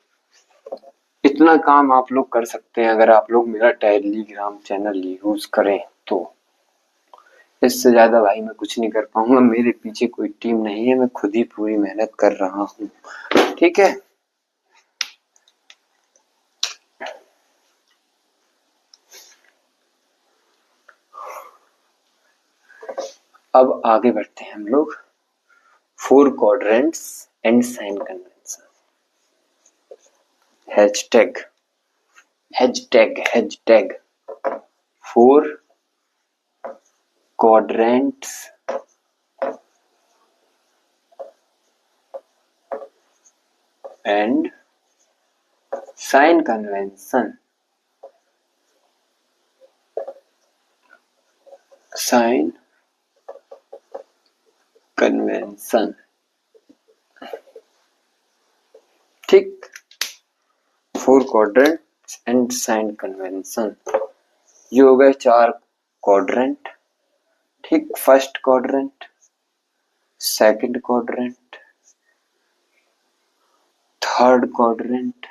इतना काम आप लोग कर सकते हैं अगर आप लोग मेरा टेलीग्राम चैनल यूज करें तो। इससे ज्यादा भाई मैं कुछ नहीं कर पाऊंगा, मेरे पीछे कोई टीम नहीं है, मैं खुद ही पूरी मेहनत कर रहा हूँ, ठीक है। अब आगे बढ़ते हैं हम लोग, 4 quadrants and sine convention. Hashtag hashtag hashtag 4 quadrants and sine convention. Sine convention, ठीक। 4 quadrants एंड साइन कन्वेंशन, ये हो गए 4 क्वाड्रेंट, ठीक। First quadrant, second quadrant, third quadrant,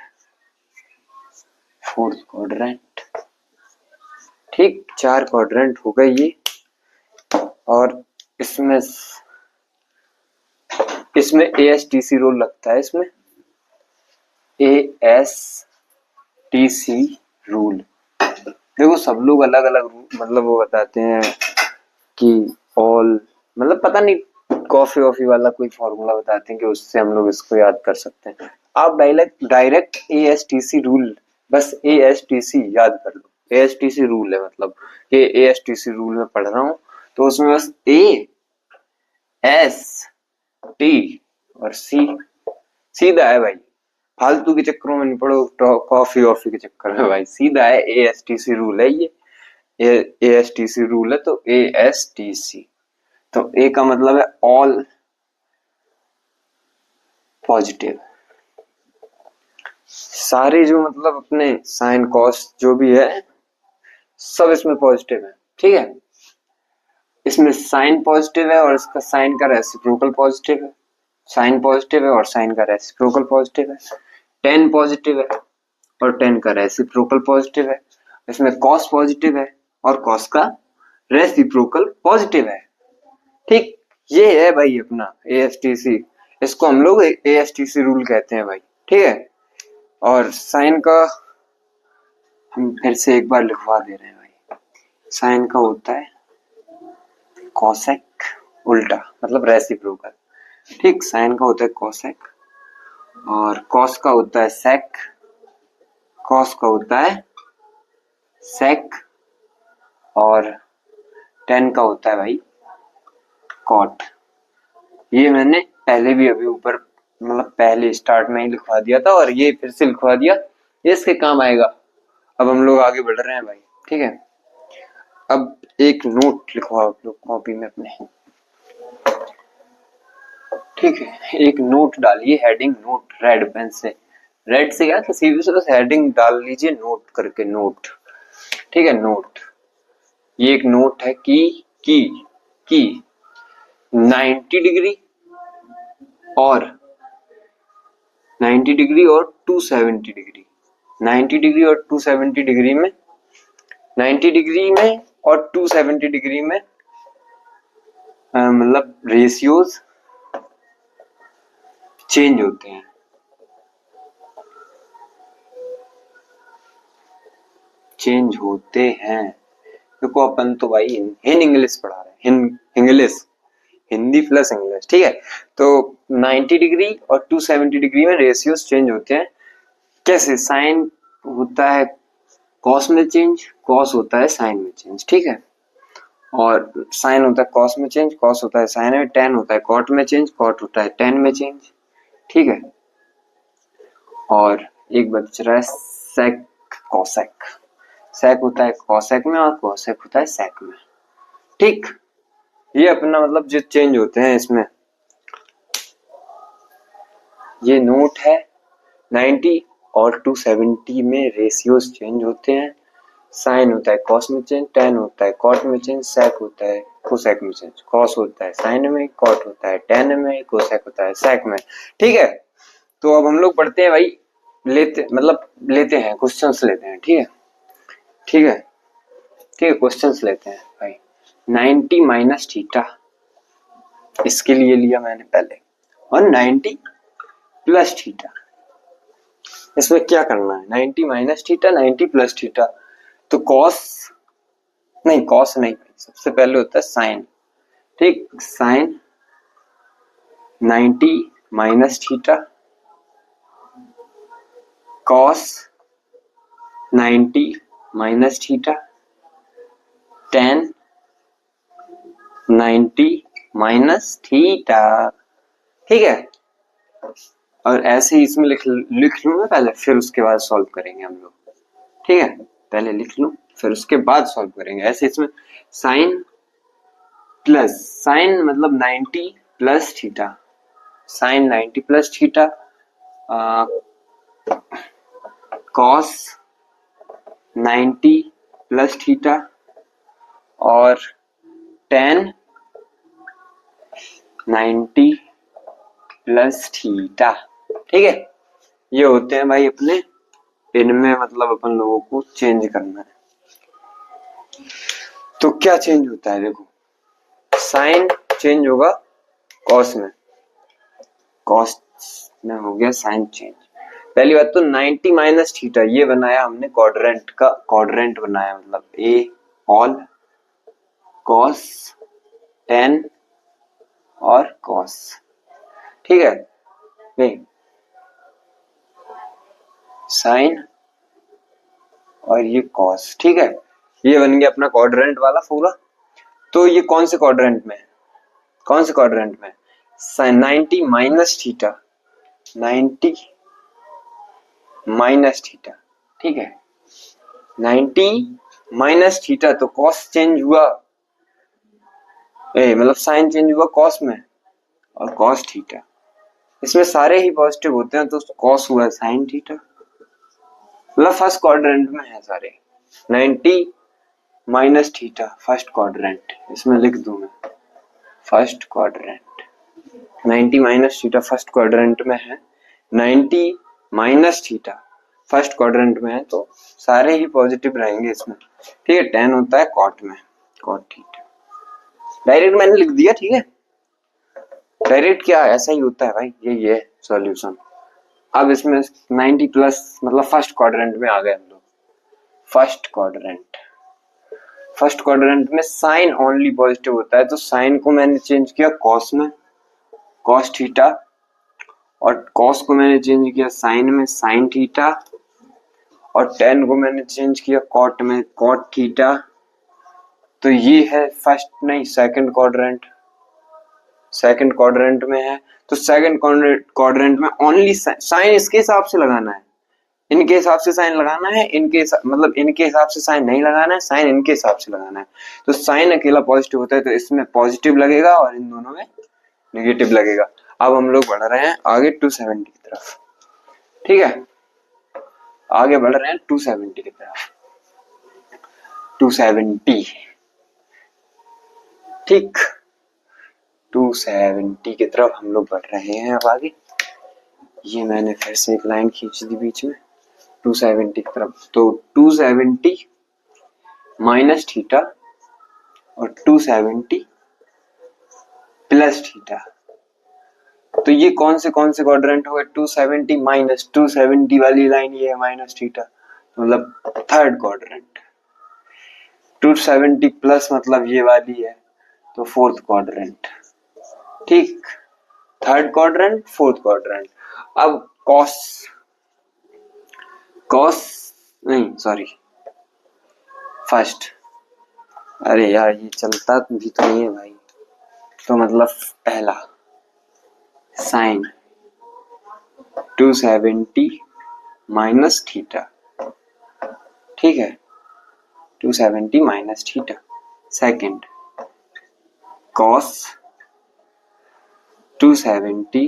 fourth quadrant, ठीक। 4 क्वाड्रेंट हो गए ये, और इसमें ASTC रूल लगता है, इसमें ASTC रूल। देखो सब लोग अलग अलग मतलब वो बताते हैं कि ऑल, मतलब पता नहीं कॉफी वॉफी वाला कोई फॉर्मूला बताते हैं कि उससे हम लोग इसको याद कर सकते हैं। आप डायरेक्ट ASTC रूल, बस ASTC याद कर लो। ASTC रूल है, मतलब ये ASTC रूल में पढ़ रहा हूँ, तो उसमें बस AST और C सीधा है भाई, फालतू के चक्करों में नहीं पड़ो, कॉफी वॉफी के चक्कर में भाई, सीधा है। ASTC रूल है ये, ASTC रूल है, तो ASTC, तो ए का मतलब है ऑल पॉजिटिव, सारे जो मतलब अपने साइन कॉस जो भी है सब इसमें पॉजिटिव है, ठीक है। इसमें साइन पॉजिटिव है और इसका साइन का रेसिप्रोकल पॉजिटिव है, साइन पॉजिटिव है और साइन का रेसिप्रोकल पॉजिटिव है। टेन पॉजिटिव है और टेन का रेसिप्रोकल पॉजिटिव है। इसमें कॉस पॉजिटिव है और कॉस का रेसिप्रोकल पॉजिटिव है, ठीक। ये है भाई अपना ASTC, इसको हम लोग ASTC रूल कहते हैं भाई, ठीक है। और साइन का हम फिर से एक बार लिखवा दे रहे हैं भाई, साइन का होता है कॉसेक, उल्टा मतलब रेसिप्रोकल, ठीक। साइन का होता है कॉसेक, और कॉस का होता है सेक, कॉस का होता है सेक, और टेन का होता है भाई कॉट। ये मैंने पहले भी अभी ऊपर मतलब पहले स्टार्ट में ही लिखवा दिया था और ये फिर से लिखवा दिया, ये इसके काम आएगा। अब हम लोग आगे बढ़ रहे हैं भाई, ठीक है। अब एक नोट लिखवाओ आप लोग कॉपी में अपने, ठीक है। एक नोट डालिए, हेडिंग नोट, रेड पेन से, रेड से क्या किसी भी से बस हेडिंग डाल लीजिए नोट करके, नोट, ठीक है। नोट, ये एक नोट है की 90 डिग्री और 90 डिग्री और 270 डिग्री, 90 डिग्री और 270 डिग्री में, 90 डिग्री में और 270 डिग्री में मतलब रेशियोज चेंज होते हैं। चेंज होते हैं, देखो अपन तो भाई हिंद इंग्लिश पढ़ा रहे हैं, इंग्लिश, हिंदी प्लस इंग्लिश, ठीक है। तो 90 डिग्री और 270 डिग्री में रेशियोज चेंज होते हैं। कैसे? साइन होता है कॉस में चेंज, कॉस होता है साइन में चेंज, ठीक है। और साइन होता है कॉस में चेंज, कॉस होता है साइन में, टेन होता है कॉट में चेंज, कॉट होता है टेन में चेंज, ठीक है। और एक बच रहा है सेक, कॉसेक, सेक होता है कॉसेक में और कॉसेक होता है सेक में, ठीक। ये अपना मतलब जो चेंज होते हैं इसमें, ये नोट है 90 और 270 में रेशियोज चेंज होते हैं। साइन होता है कॉस में चेंज, टेन होता है कॉट में चेंज, सेक होता है कोसेक में चेंज, कॉस होता है साइन में, कॉट होता है टेन में, कोसेक होता है सेक में, ठीक है। तो अब हम लोग पढ़ते हैं भाई, लेते हैं क्वेश्चंस लेते हैं, ठीक है, ठीक है, ठीक है। क्वेश्चंस लेते हैं भाई। 90 माइनस थीटा, इसके लिए लिया मैंने पहले, और 90 प्लस थीटा, इसमें क्या करना है? 90 माइनस थीटा, 90 प्लस थीटा, तो कॉस नहीं, सबसे पहले होता है साइन, ठीक। Sine 90 minus theta, cos 90 minus theta, tan 90 minus theta, ठीक है। और ऐसे ही इसमें लिख लूं मैं पहले, फिर उसके बाद सॉल्व करेंगे हम लोग, ठीक है। पहले लिख लूं फिर उसके बाद सॉल्व करेंगे। ऐसे इसमें साइन प्लस, साइन मतलब 90 plus theta, sine 90 plus theta, cos 90 plus theta और टेन 90 प्लस थीटा, ठीक है। ये होते हैं भाई अपने, इनमें मतलब अपन लोगों को चेंज करना है। तो क्या चेंज होता है? देखो, साइन चेंज होगा कॉस में, कॉस में हो गया साइन चेंज। पहली बात तो 90 माइनस थीटा, ये बनाया हमने क्वाड्रेंट का, क्वाड्रेंट बनाया मतलब ए ऑल कॉस टेन और कॉस, ठीक है। नहीं, साइन और ये कॉस, ठीक है। ये बन गया अपना क्वाड्रेंट वाला पूरा। तो ये कौन से क्वाड्रेंट में, कौन से क्वाड्रेंट में? Sine 90 minus theta, 90 minus theta, ठीक है। 90 माइनस थीटा, तो कॉस चेंज हुआ, मतलब साइन चेंज हुआ कॉस में, और कॉस थीटा, इसमें सारे ही पॉजिटिव होते हैं, तो कॉस हुआ साइन थीटा, मतलब फर्स्ट क्वाड्रेंट में है सारे। 90 माइनस थीटा फर्स्ट क्वाड्रेंट, इसमें लिख दूं मैं first quadrant, 90 minus theta first quadrant में है, 90 माइनस थीटा फर्स्ट क्वाड्रेंट में है, तो सारे ही पॉजिटिव रहेंगे इसमें, ठीक है। टेन होता है कॉट में, कॉट थीटा, डायरेक्ट मैंने लिख दिया, ठीक है। डायरेक्ट क्या, ऐसा ही होता है भाई, ये है सॉल्यूशन। अब इसमें 90 प्लस मतलब फर्स्ट क्वाड्रेंट में आ गए हम लोग, फर्स्ट क्वाड्रेंट, फर्स्ट क्वाड्रेंट में साइन ओनली पॉजिटिव होता है, तो साइन को मैंने चेंज किया कॉस में, कॉस थीटा, और कॉस को मैंने चेंज किया साइन में, साइन थीटा, और टेन को मैंने चेंज किया कॉट में, कॉट थीटा। तो ये है फर्स्ट नहीं सेकंड क्वाड्रेंट, सेकंड क्वाड्रेंट में है, तो सेकंड क्वाड्रेंट में ओनली साइन इसके हिसाब से लगाना है, इनके हिसाब से साइन लगाना है, मतलब इनके हिसाब से साइन नहीं लगाना है, साइन इनके हिसाब से लगाना है। तो साइन अकेला पॉजिटिव होता है तो इसमें पॉजिटिव लगेगा और इन दोनों में नेगेटिव लगेगा। अब हम लोग बढ़ रहे हैं आगे 270 की तरफ, ठीक है, आगे बढ़ रहे हैं 270 की तरफ, 270, ठीक, 270 की तरफ हम लोग बढ़ रहे हैं। अब आगे ये मैंने फिर से एक लाइन खींच दी बीच में 270 की तरफ, तो 270 माइनस थीटा और 270 प्लस थीटा, तो ये कौन से क्वाड्रेंट हो गए, 270 माइनस 270 वाली लाइन ये है माइनस थीटा, मतलब थर्ड क्वाड्रेंट, 270 प्लस मतलब ये वाली है तो फोर्थ क्वाड्रेंट, ठीक, थर्ड क्वाड्रेंट फोर्थ क्वाड्रेंट। अब कॉस नहीं सॉरी फर्स्ट, अरे यार ये चलता भी तो नहीं है भाई, तो मतलब पहला साइन 270 माइनस थीटा, ठीक है, 270 minus theta, second cos 270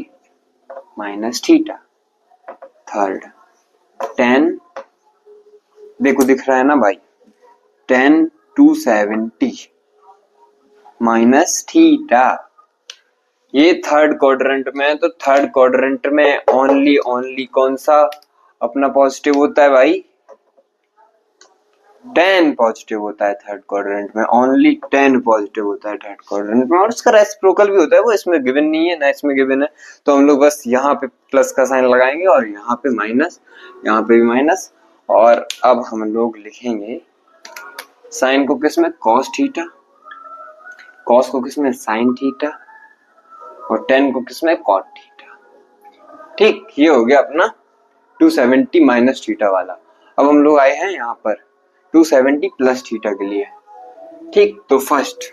minus theta, third tan, देखो दिख रहा है ना भाई, tan 270 माइनस थीटा, ये थर्ड क्वाड्रेंट में है, तो थर्ड क्वाड्रेंट में ओनली कौन सा अपना पॉजिटिव होता है भाई, tan पॉजिटिव होता है थर्ड क्वाड्रेंट में, ओनली tan पॉजिटिव होता है थर्ड क्वाड्रेंट में, और उसका रेसिप्रोकल भी होता है, वो इसमें गिवन नहीं है ना इसमें गिवन है, तो हम लोग बस यहाँ पे प्लस का साइन लगाएंगे और यहाँ पे माइनस, यहाँ पे भी माइनस, और अब हम लोग लिखेंगे साइन को किस में, कॉस थीटा, कॉस को किस में, साइन थीटा, और tan को किस में, कॉट थीटा, ठीक, ये हो गया अपना 270 माइनस थीटा वाला। अब हम लोग आए हैं यहाँ पर 270 प्लस थीटा के लिए, ठीक, तो first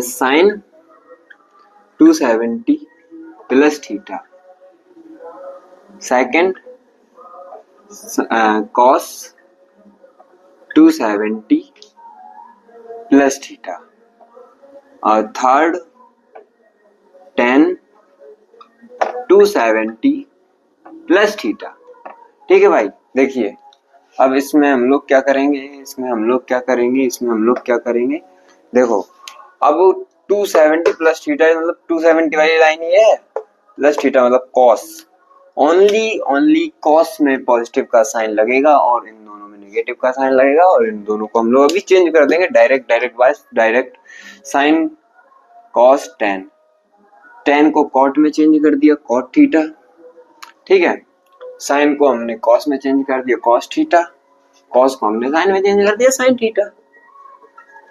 sine 270 plus theta, second cos 270 plus theta, और थर्ड tan 270 प्लस थीटा, ठीक है भाई। देखिए अब इसमें हम लोग क्या करेंगे, देखो अब 270 प्लस थीटा मतलब 270 वाली लाइन ये है, प्लस थीटा मतलब कॉस, ओनली कॉस में पॉजिटिव का साइन लगेगा और इन दोनों में नेगेटिव का साइन लगेगा, और इन दोनों को हम लोग अभी चेंज कर देंगे डायरेक्ट साइन कॉस tan को कॉट में चेंज कर दिया कॉट थीटा, ठीक है, साइन को हमने कॉस में चेंज कर दिया कॉस थीटा, कॉस को हमने साइन में चेंज कर दिया साइन थीटा।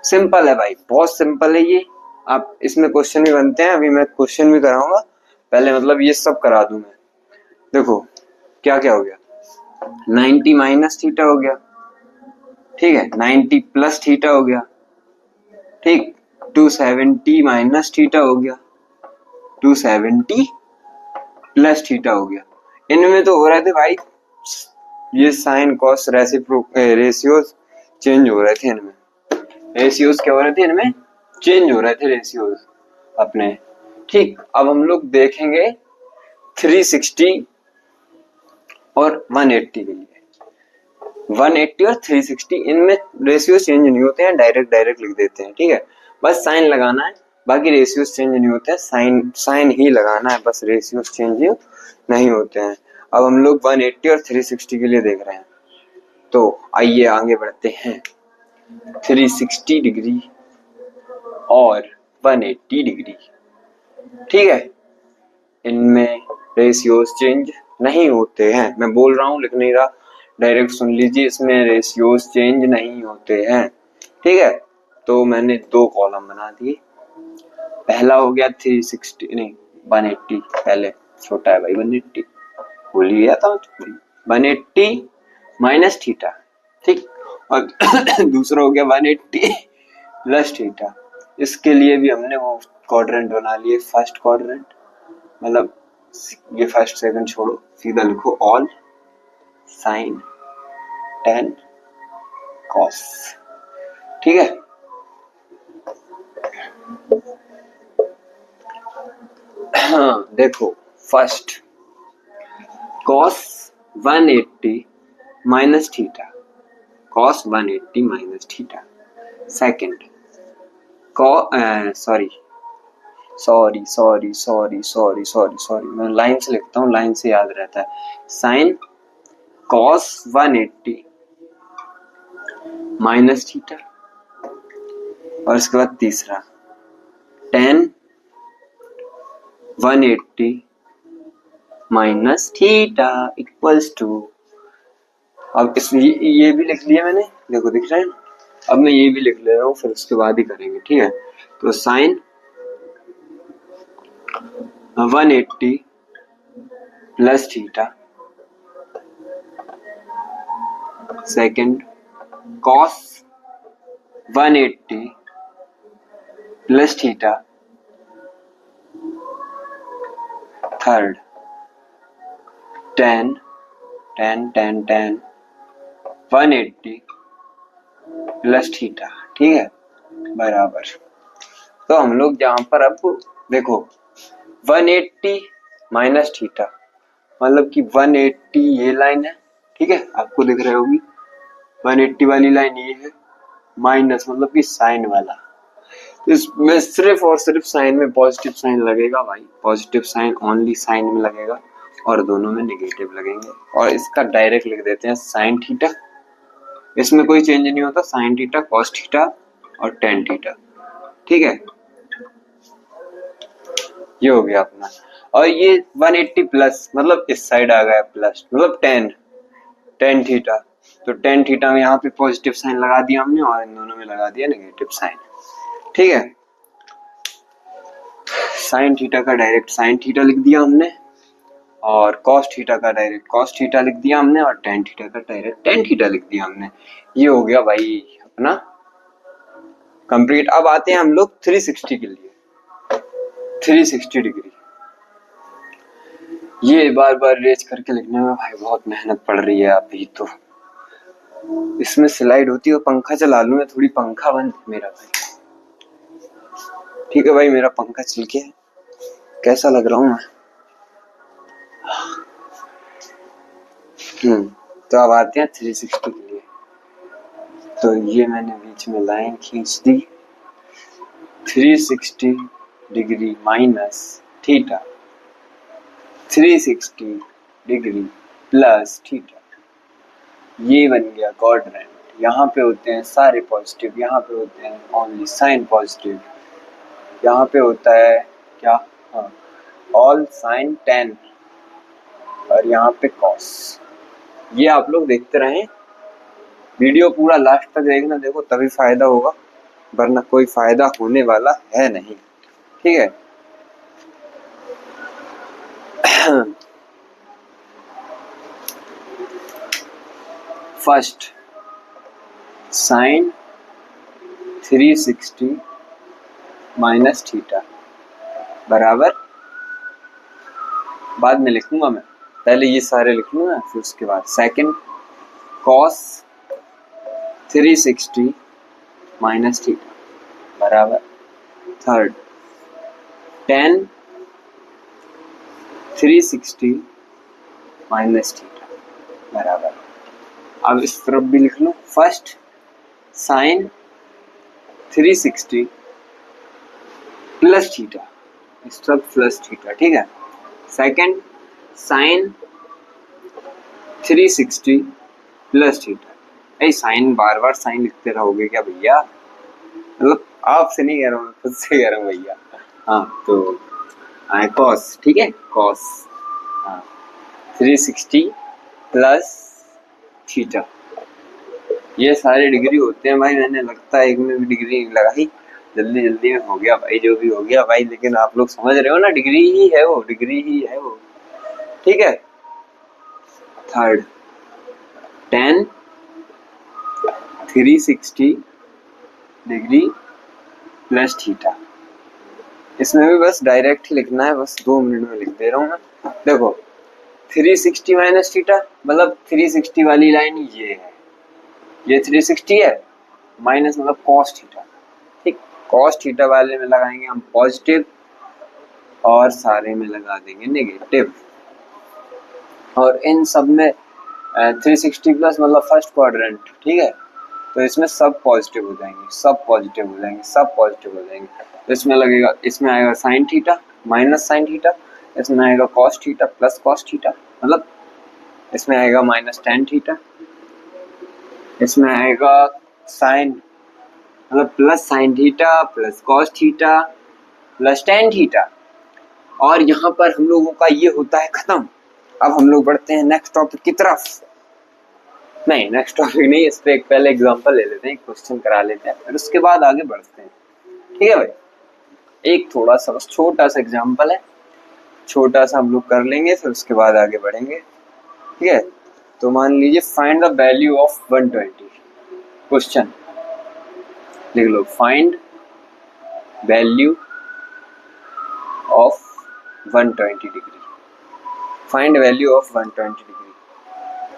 सिंपल है भाई, बहुत सिंपल है ये। आप इसमें क्वेश्चन भी बनते हैं, अभी मैं क्वेश्चन भी कराऊंगा, पहले मतलब ये सब करा दूं मैं। देखो क्या हो गया, 90 माइनस थीटा हो गया, ठीक है, 90 प्लस थीटा हो गया, ठीक, 270 माइनस थीटा हो गया, 270 प्लस थीटा हो गया। इनमें तो हो रहे थे भाई ये साइन कॉस रेशियोज चेंज हो रहे थे, इनमें रेशियोज क्या हो रहे थे, इनमें चेंज हो रहे थे रेशियोज अपने, ठीक। अब हम लोग देखेंगे 360 और 180 के लिए, 180 और 360 इनमें रेशियो चेंज नहीं होते हैं, डायरेक्ट लिख देते हैं, ठीक है, बस साइन लगाना है, बाकी रेशियोज चेंज नहीं होते हैं, साइन ही लगाना है, बस रेशियोज चेंज नहीं होते हैं। अब हम लोग 180 और 360 के लिए देख रहे हैं, तो आइए आगे बढ़ते हैं। 360 डिग्री और 180 डिग्री, ठीक है, इनमें रेशियोज चेंज नहीं होते हैं, मैं बोल रहा हूं लिख नहीं रहा, डायरेक्ट सुन लीजिए, इसमें रेशियोज चेंज नहीं होते हैं, ठीक है। तो मैंने दो कॉलम बना दिए, पहला हो गया 360 नहीं 180, पहले छोटा है भाई 180 भूल गया था, 180 माइनस थीटा, ठीक, और दूसरा हो गया 180 प्लस थीटा। इसके लिए भी हमने वो क्वाड्रेंट बना लिए, फर्स्ट क्वाड्रेंट मतलब ये फर्स्ट सेकंड छोड़ो, सीधा लिखो ऑल साइन टेन कॉस। ठीक है, हाँ देखो first cos 180 minus theta, cos 180 minus theta. Second sorry मैं लाइन से लिखता हूँ, लाइन से याद रहता है। साइन कॉस 180 माइनस थीटा, और इसके बाद तीसरा tan 180 minus theta equals to, अब इसमें ये भी लिख लिया मैंने, देखो दिख रहा है। अब मैं ये भी लिख ले रहा हूँ, फिर उसके बाद ही करेंगे। ठीक है, तो sine 180 plus theta, second cos 180 plus theta, third tan 180 plus theta. ठीक है, बराबर। तो हम लोग जहां पर अब देखो 180 माइनस थीटा मतलब कि 180 ये लाइन है, ठीक है, आपको दिख रही होगी 180 वाली लाइन ये है, माइनस मतलब कि साइन वाला। तो इसमें सिर्फ और सिर्फ साइन में पॉजिटिव साइन लगेगा भाई, पॉजिटिव साइन ओनली साइन में लगेगा और दोनों में नेगेटिव लगेंगे। और इसका डायरेक्ट लिख देते हैं साइन थीटा, इसमें कोई चेंज नहीं होता, साइन थीटा कॉस थीटा और टेन थीटा। ठीक है, ये हो गया अपना। और ये 180 प्लस मतलब इस साइड आ गया प्लस, मतलब टेन थीटा, तो टेन थीटा में यहाँ पे पॉजिटिव साइन लगा दिया हमने और इन दोनों में लगा दिया नेगेटिव साइन। ठीक है, साइन थीटा का डायरेक्ट साइन थीटा लिख दिया हमने और कॉस थीटा का डायरेक्ट कॉस थीटा लिख दिया हमने और टेन थीटा का डायरेक्ट टेन थीटा लिख दिया हमने। ये हो गया भाई अपना कंप्लीट। अब आते हैं हम लोग 360 के लिए, 360 डिग्री। ये बार बार रेज करके लिखने में भाई बहुत मेहनत पड़ रही है अभी तो। इसमें स्लाइड होती है, पंखा चला लूं मैं, थोड़ी पंखा बंद मेरा भाई। ठीक है भाई, मेरा पंखा चल के कैसा लग रहा हूं मैं। तो अब आते हैं 360 के लिए। तो ये मैंने बीच में लाइन खींच दी, 360 degree minus theta, 360 degree plus theta, ये बन गया क्वाड्रेंट। यहाँ पे होते हैं सारे पॉजिटिव, यहाँ पे होते हैं ओनली साइन पॉजिटिव, यहाँ पे होता है क्या, हाँ ऑल साइन टेन, और यहाँ पे कॉस। ये आप लोग देखते रहें, वीडियो पूरा लास्ट तक देखना, देखो तभी फायदा होगा, वरना कोई फायदा होने वाला है नहीं। ठीक है, फर्स्ट साइन 360 माइनस थीटा बराबर, बाद में लिखूंगा मैं, पहले ये सारे लिख लूंगा फिर उसके बाद सेकंड कॉस 360 माइनस थीटा बराबर, थर्ड टेन 360 माइनस थीटा बराबर। अब इस तरफ भी लिख लो, फर्स्ट साइन 360 प्लस थीटा, इस तरफ प्लस थीटा। ठीक है, सेकंड साइन 360 प्लस थीटा। ऐ साइन बार बार साइन लिखते रहोगे क्या भैया, मतलब आपसे नहीं कह रहा हूँ, खुद से कह रहा हूँ भैया। हाँ तो कॉस, ठीक है कॉस, हाँ 360 प्लस थीटा, ये सारे डिग्री होते हैं भाई। मैंने लगता है एक में भी डिग्री नहीं लगाई, जल्दी जल्दी में हो गया भाई जो भी हो गया भाई, लेकिन आप लोग समझ रहे हो ना, डिग्री ही है वो, डिग्री ही है वो। ठीक है, third ten 360 degree plus theta, इसमें भी बस डायरेक्ट ही लिखना है, बस 2 मिनट में लिख दे रहा हूँ मैं। देखो 360 माइनस थीटा मतलब 360 वाली लाइन ये है, ये 360 है, माइनस मतलब कॉस थीटा। ठीक, कॉस थीटा वाले में लगाएंगे हम पॉजिटिव और सारे में लगा देंगे नेगेटिव। और इन सब में 360 प्लस मतलब फर्स्ट क्वाड्रेंट, ठीक है, तो इसमें सब पॉजिटिव हो जाएंगे, सब पॉजिटिव हो जाएंगे, सब पॉजिटिव हो जाएंगे। तो इसमें लगेगा, इसमें आएगा sine theta minus sine theta, इसमें आएगा cos theta plus cos theta, मतलब इसमें आएगा माइनस टेन थीटा, इसमें आएगा साइन मतलब plus sine theta plus cos theta plus tan theta. और यहाँ पर हम लोगों का ये होता है खत्म। अब हम लोग बढ़ते हैं नेक्स्ट टॉपिक की तरफ। नहीं, नेक्स्ट टॉपिक नहीं, इस पे एक पहले एग्जांपल ले लेते हैं, क्वेश्चन करा लेते हैं, फिर उसके बाद आगे बढ़ते हैं। ठीक है भाई, एक थोड़ा सा बस छोटा सा एग्जांपल है, छोटा सा हम लोग कर लेंगे, फिर उसके बाद आगे बढ़ेंगे। ठीक है, तो मान लीजिए find the value of 120। Question लिख लो, find value of 120 degree, find value of 120 degree.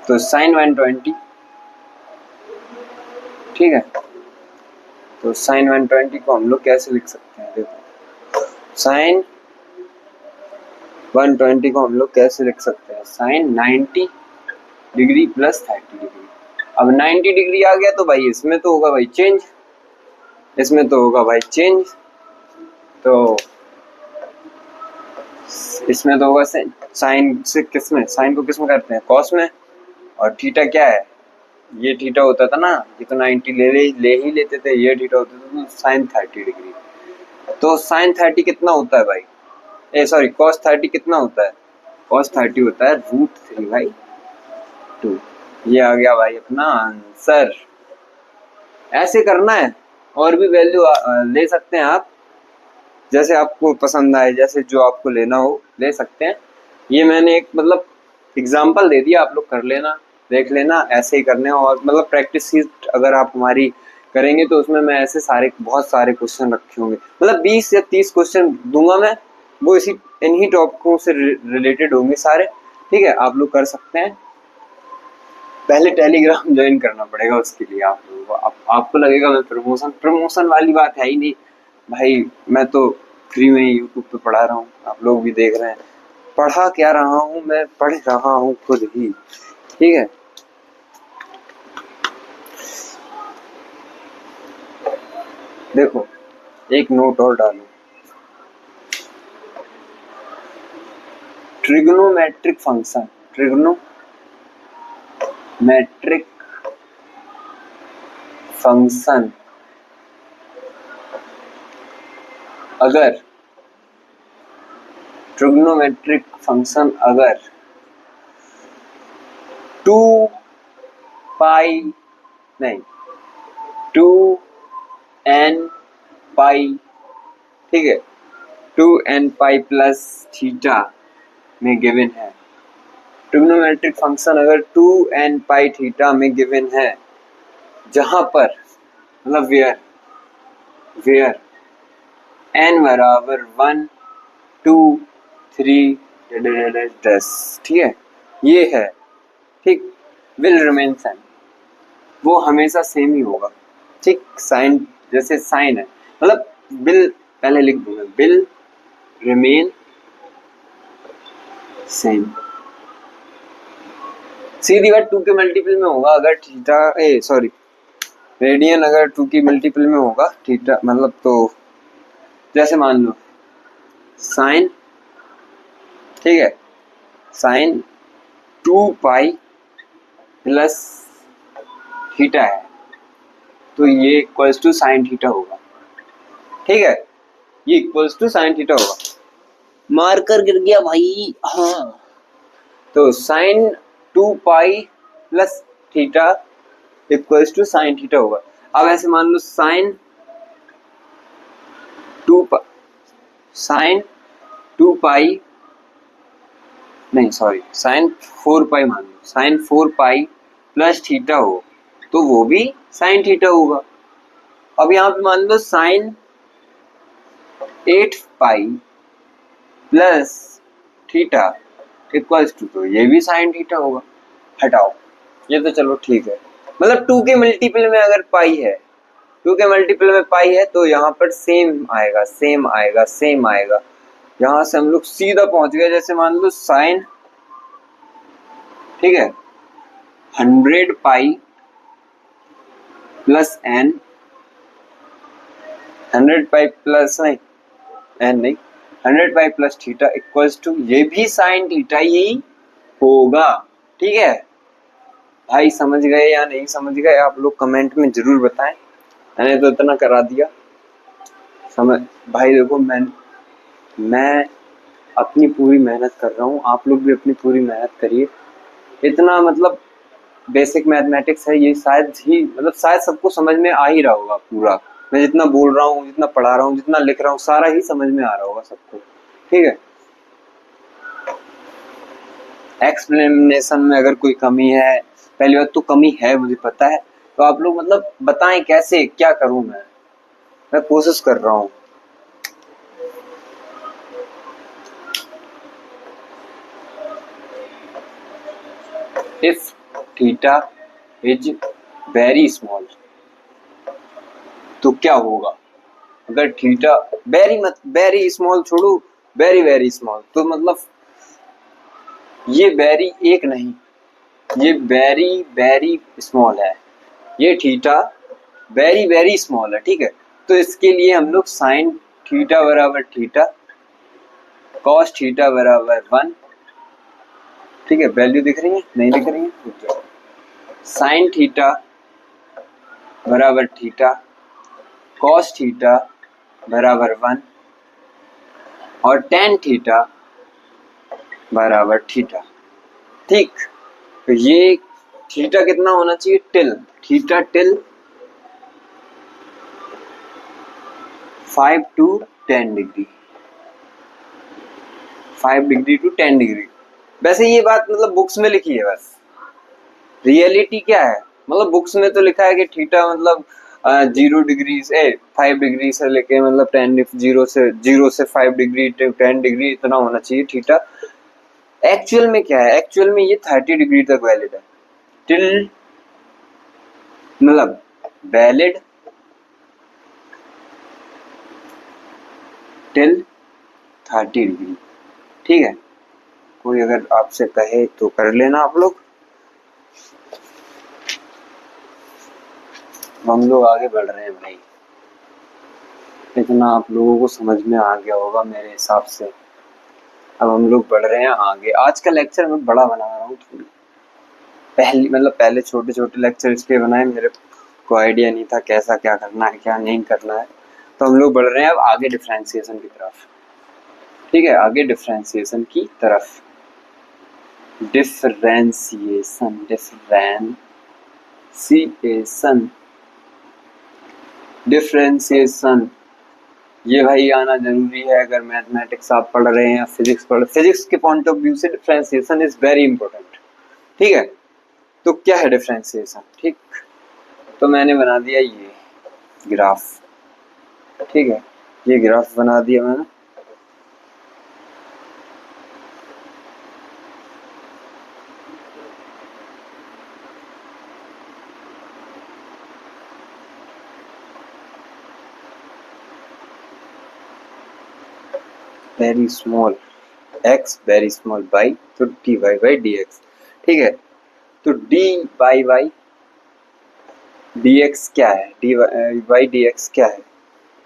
तो साइन 120, ठीक है, तो साइन 120 को हम लोग कैसे लिख सकते हैं? देखो साइन 120 को हम लोग कैसे लिख सकते हैं? Sine 90 degree plus 30 degree. अब 90 डिग्री आ गया तो भाई इसमें तो होगा भाई चेंज, इसमें तो होगा भाई चेंज, तो इसमें तो होगा साइन से किसमें, साइन को किसमें करते हैं? कॉस में। और थीटा क्या है? ये थीटा होता था ना, ये तो 90 ले ही लेते थे, ये थीटा होता था, तो साइन 30 डिग्री। तो साइन 30 कितना होता है भाई? सॉरी, कॉस 30 कितना होता है? कॉस 30 होता है √3 भाई 2। ये आ गया भाई अपना आंसर। ऐसे करना है, और भी वैल्यू ले सकते हैं आप, जैसे आपको पसंद आए, जैसे जो आपको लेना हो ले सकते हैं। ये मैंने एक मतलब एग्जांपल दे दिया, आप लोग कर लेना, देख लेना, ऐसे ही करने। और मतलब प्रैक्टिस शीट अगर आप हमारी करेंगे तो उसमें मैं ऐसे सारे बहुत सारे क्वेश्चन रखे होंगे, मतलब 20 या 30 क्वेश्चन दूंगा मैं, वो इन्हीं टॉपिकों से रिलेटेड होंगे सारे। ठीक है, आप लोग कर सकते हैं। पहले टेलीग्राम ज्वाइन करना पड़ेगा उसके लिए आप लोगों को। आपको लगेगा मैं प्रमोशन वाली बात है ही नहीं भाई, मैं तो फ्री में ही यूट्यूब पे पढ़ा रहा हूँ, आप लोग भी देख रहे हैं। पढ़ा क्या रहा हूँ मैं? पढ़ रहा हूँ खुद ही। ठीक है, देखो एक नोट और डालो, ट्रिग्नोमेट्रिक फंक्शन, ट्रिग्नोमेट्रिक फंक्शन अगर ट्रिग्नोमेट्रिक फंक्शन अगर 2n पाई, ठीक है, 2n पाई प्लस थीटा में गिवन है। ट्रिग्नोमेट्रिक फंक्शन अगर 2n पाई थीटा में गिवन है, जहां पर मतलब वेयर n बराबर 1 2 3 10, ठीक है, ये है, ठीक, विल रिमेन सेम, वो हमेशा सेम ही होगा। ठीक, साइन जैसे साइन है, मतलब विल पहले लिख दूंगा, विल रिमेन सेम। सीधी बात 2 के मल्टीपल में होगा अगर थीटा सॉरी रेडियन अगर 2 की मल्टीपल में होगा थीटा, मतलब तो जैसे मान लो साइन, ठीक है, साइन 2 पाई प्लस थीटा है, तो ये इक्वल्स टू साइन थीटा होगा। ठीक है, ये इक्वल्स टू साइन थीटा होगा। मार्कर गिर गया भाई, हाँ, तो sine 2 pi plus theta equals to sine theta होगा। अब ऐसे मान लो साइन 2 पाई नहीं सॉरी साइन 4 पाई, मान लो साइन 4 पाई प्लस थीटा हो, तो वो भी साइन थीटा होगा। अब यहाँ पे मान लो sine 8 pi plus theta equals to, तो ये भी साइन थीटा होगा। हटाओ, ये तो चलो ठीक है, मतलब 2 के मल्टीपल में अगर पाई है, 2 के मल्टीपल में पाई है तो यहाँ पर सेम आएगा, सेम आएगा, सेम आएगा। यहाँ से हम लोग सीधा पहुंच गए, जैसे मान लो साइन, ठीक है, 100 pi plus N, 100 pi plus नहीं एन नहीं, 100 pi plus theta equals to, ये भी साइन थीटा ही होगा। ठीक है भाई, समझ गए या नहीं समझ गए, आप लोग कमेंट में जरूर बताएं। मैंने तो इतना करा दिया समझ भाई। देखो मैं अपनी पूरी मेहनत कर रहा हूँ, आप लोग भी अपनी पूरी मेहनत करिए। इतना मतलब बेसिक मैथमेटिक्स है ये, शायद ही मतलब शायद सबको समझ में आ ही रहा होगा पूरा। मैं जितना बोल रहा हूँ, जितना पढ़ा रहा हूँ, जितना लिख रहा हूँ, सारा ही समझ में आ रहा होगा सबको। ठीक है, एक्सप्लेनेशन में अगर कोई कमी है, पहली बात तो कमी है मुझे पता है, तो आप लोग मतलब बताएं कैसे क्या करूं मैं कोशिश कर रहा हूं। If theta is very small, तो क्या होगा अगर थीटा वेरी स्मॉल छोड़ो, वेरी वेरी स्मॉल, तो मतलब ये वेरी एक नहीं, ये वेरी वेरी स्मॉल है, ये थीटा वेरी वेरी स्मॉल है। ठीक है, तो इसके लिए हम लोग साइन थीटा बराबर थीटा, कॉस थीटा बराबर 1, ठीक है, वैल्यू दिख रही है नहीं दिख रही है, साइन थीटा बराबर थीटा, कॉस थीटा बराबर 1 और टेन थीटा बराबर थीटा। ठीक, तो ये थीटा कितना होना चाहिए, till theta till 5 to 10 degree, 5 degree to 10 degree. वैसे ये बात मतलब बुक्स में लिखी है, बस रियलिटी क्या है, मतलब बुक्स में तो लिखा है कि थीटा मतलब 0 डिग्री से 5 डिग्री से लेके मतलब 0 से 5 डिग्री 10 डिग्री इतना होना चाहिए थीटा। एक्चुअल में क्या है, एक्चुअल में ये 30 डिग्री तक वैलिड है, टिल मतलब वैलिड टिल 30 डिग्री। ठीक है, कोई अगर आपसे कहे तो कर लेना आप लोग। हम लोग आगे बढ़ रहे हैं भाई, इतना आप लोगों को समझ में आ गया होगा मेरे हिसाब से। अब हम लोग बढ़ रहे हैं आगे। आज का लेक्चर मैं बड़ा बना रहा हूँ थोड़ी, पहले छोटे छोटे लेक्चर इसलिए बनाए, मेरे को आइडिया नहीं था कैसा क्या करना है क्या नहीं करना है। तो हम लोग बढ़ रहे हैं अब आगे डिफरेंशिएशन की तरफ। ठीक है, आगे डिफरेंशिएशन की तरफ, डिफरेंशिएशन डिफरेंशिएशन ये भाई आना जरूरी है अगर मैथमेटिक्स आप पढ़ रहे हैं या फिजिक्स के पॉइंट ऑफ व्यू से डिफरेंशिएशन इज वेरी इंपॉर्टेंट। ठीक है, तो क्या है डिफरेंशिएशन। ठीक, तो मैंने बना दिया ये ग्राफ, ठीक है, ये ग्राफ बना दिया मैंने। Very small x very small y, तो dy बाई dx। ठीक है, तो dy बाई dx क्या है, dy बाई dx क्या है,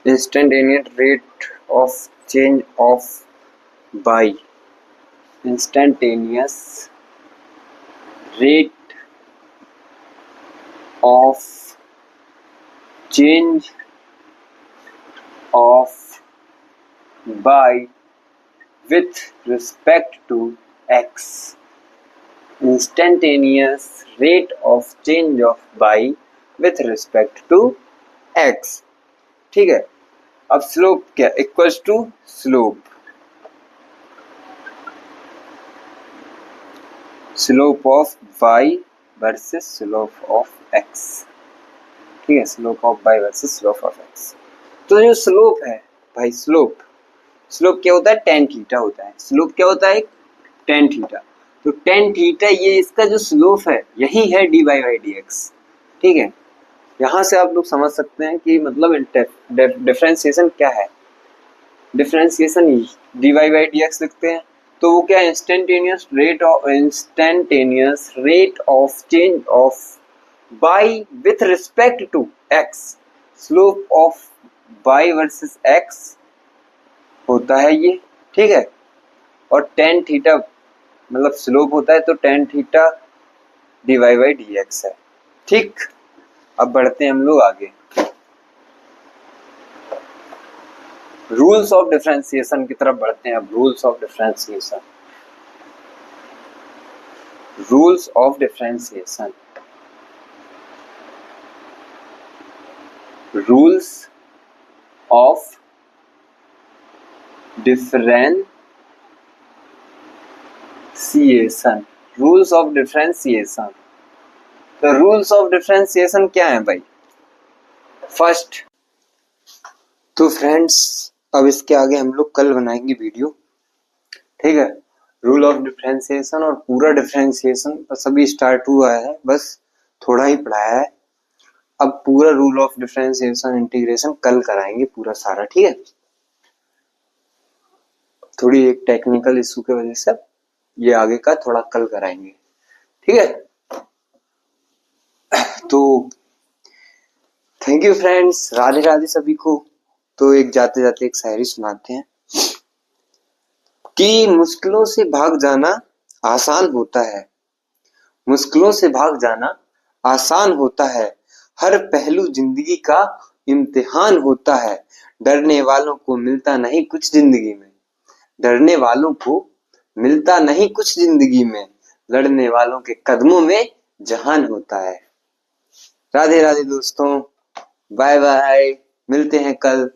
instantaneous rate of change of y, instantaneous rate of change of y with respect to x, instantaneous rate of change of y with respect to x। ठीक है, अब स्लोप क्या, equals to slope of y versus slope of x। ठीक है, slope of y versus slope of x। तो जो स्लोप है भाई स्लोप, स्लोप क्या होता है, टेन थीटा होता है। स्लोप क्या होता है, टेन थीटा। तो टेन थीटा ये इसका जो स्लोप है यही है D Y by D X. ठीक है, यहां से आप लोग समझ सकते हैं कि मतलब डिफरेंशिएशन क्या है। Differentiation D Y by D X लिखते हैं तो वो क्या, instantaneous rate of change of Y with respect to X, slope of Y versus X होता है ये। ठीक है, और टेन थीटा मतलब स्लोप होता है, तो tan theta D Y by D X है। ठीक, अब बढ़ते हैं हम लोग आगे। रूल्स ऑफ डिफरेंशिएशन की तरफ बढ़ते हैं अब। Rules of differentiation, rules of differentiation, rules of differentiation, rules of differentiation. तो रूल्स ऑफ डिफरेंशिएशन क्या है भाई? फर्स्ट, तो फ्रेंड्स अब इसके आगे हम लोग कल बनाएंगे वीडियो। ठीक है, रूल ऑफ डिफरेंशिएशन और पूरा डिफरेंशिएशन बस अभी स्टार्ट हुआ है, बस थोड़ा ही पढ़ाया है। अब पूरा रूल ऑफ डिफरेंशिएशन इंटीग्रेशन कल कराएंगे पूरा सारा। ठीक है, थोड़ी एक टेक्निकल इशू की वजह से ये आगे का थोड़ा कल कराएंगे। ठीक है, तो thank you friends, Radhe Radhe सभी को। तो एक जाते जाते एक शायरी सुनाते हैं कि मुश्किलों से भाग जाना आसान होता है, मुश्किलों से भाग जाना आसान होता है, हर पहलू जिंदगी का इम्तिहान होता है, डरने वालों को मिलता नहीं कुछ जिंदगी में, डरने वालों को मिलता नहीं कुछ जिंदगी में, लड़ने वालों के कदमों में जहान होता है। राधे राधे दोस्तों, बाय बाय, मिलते हैं कल।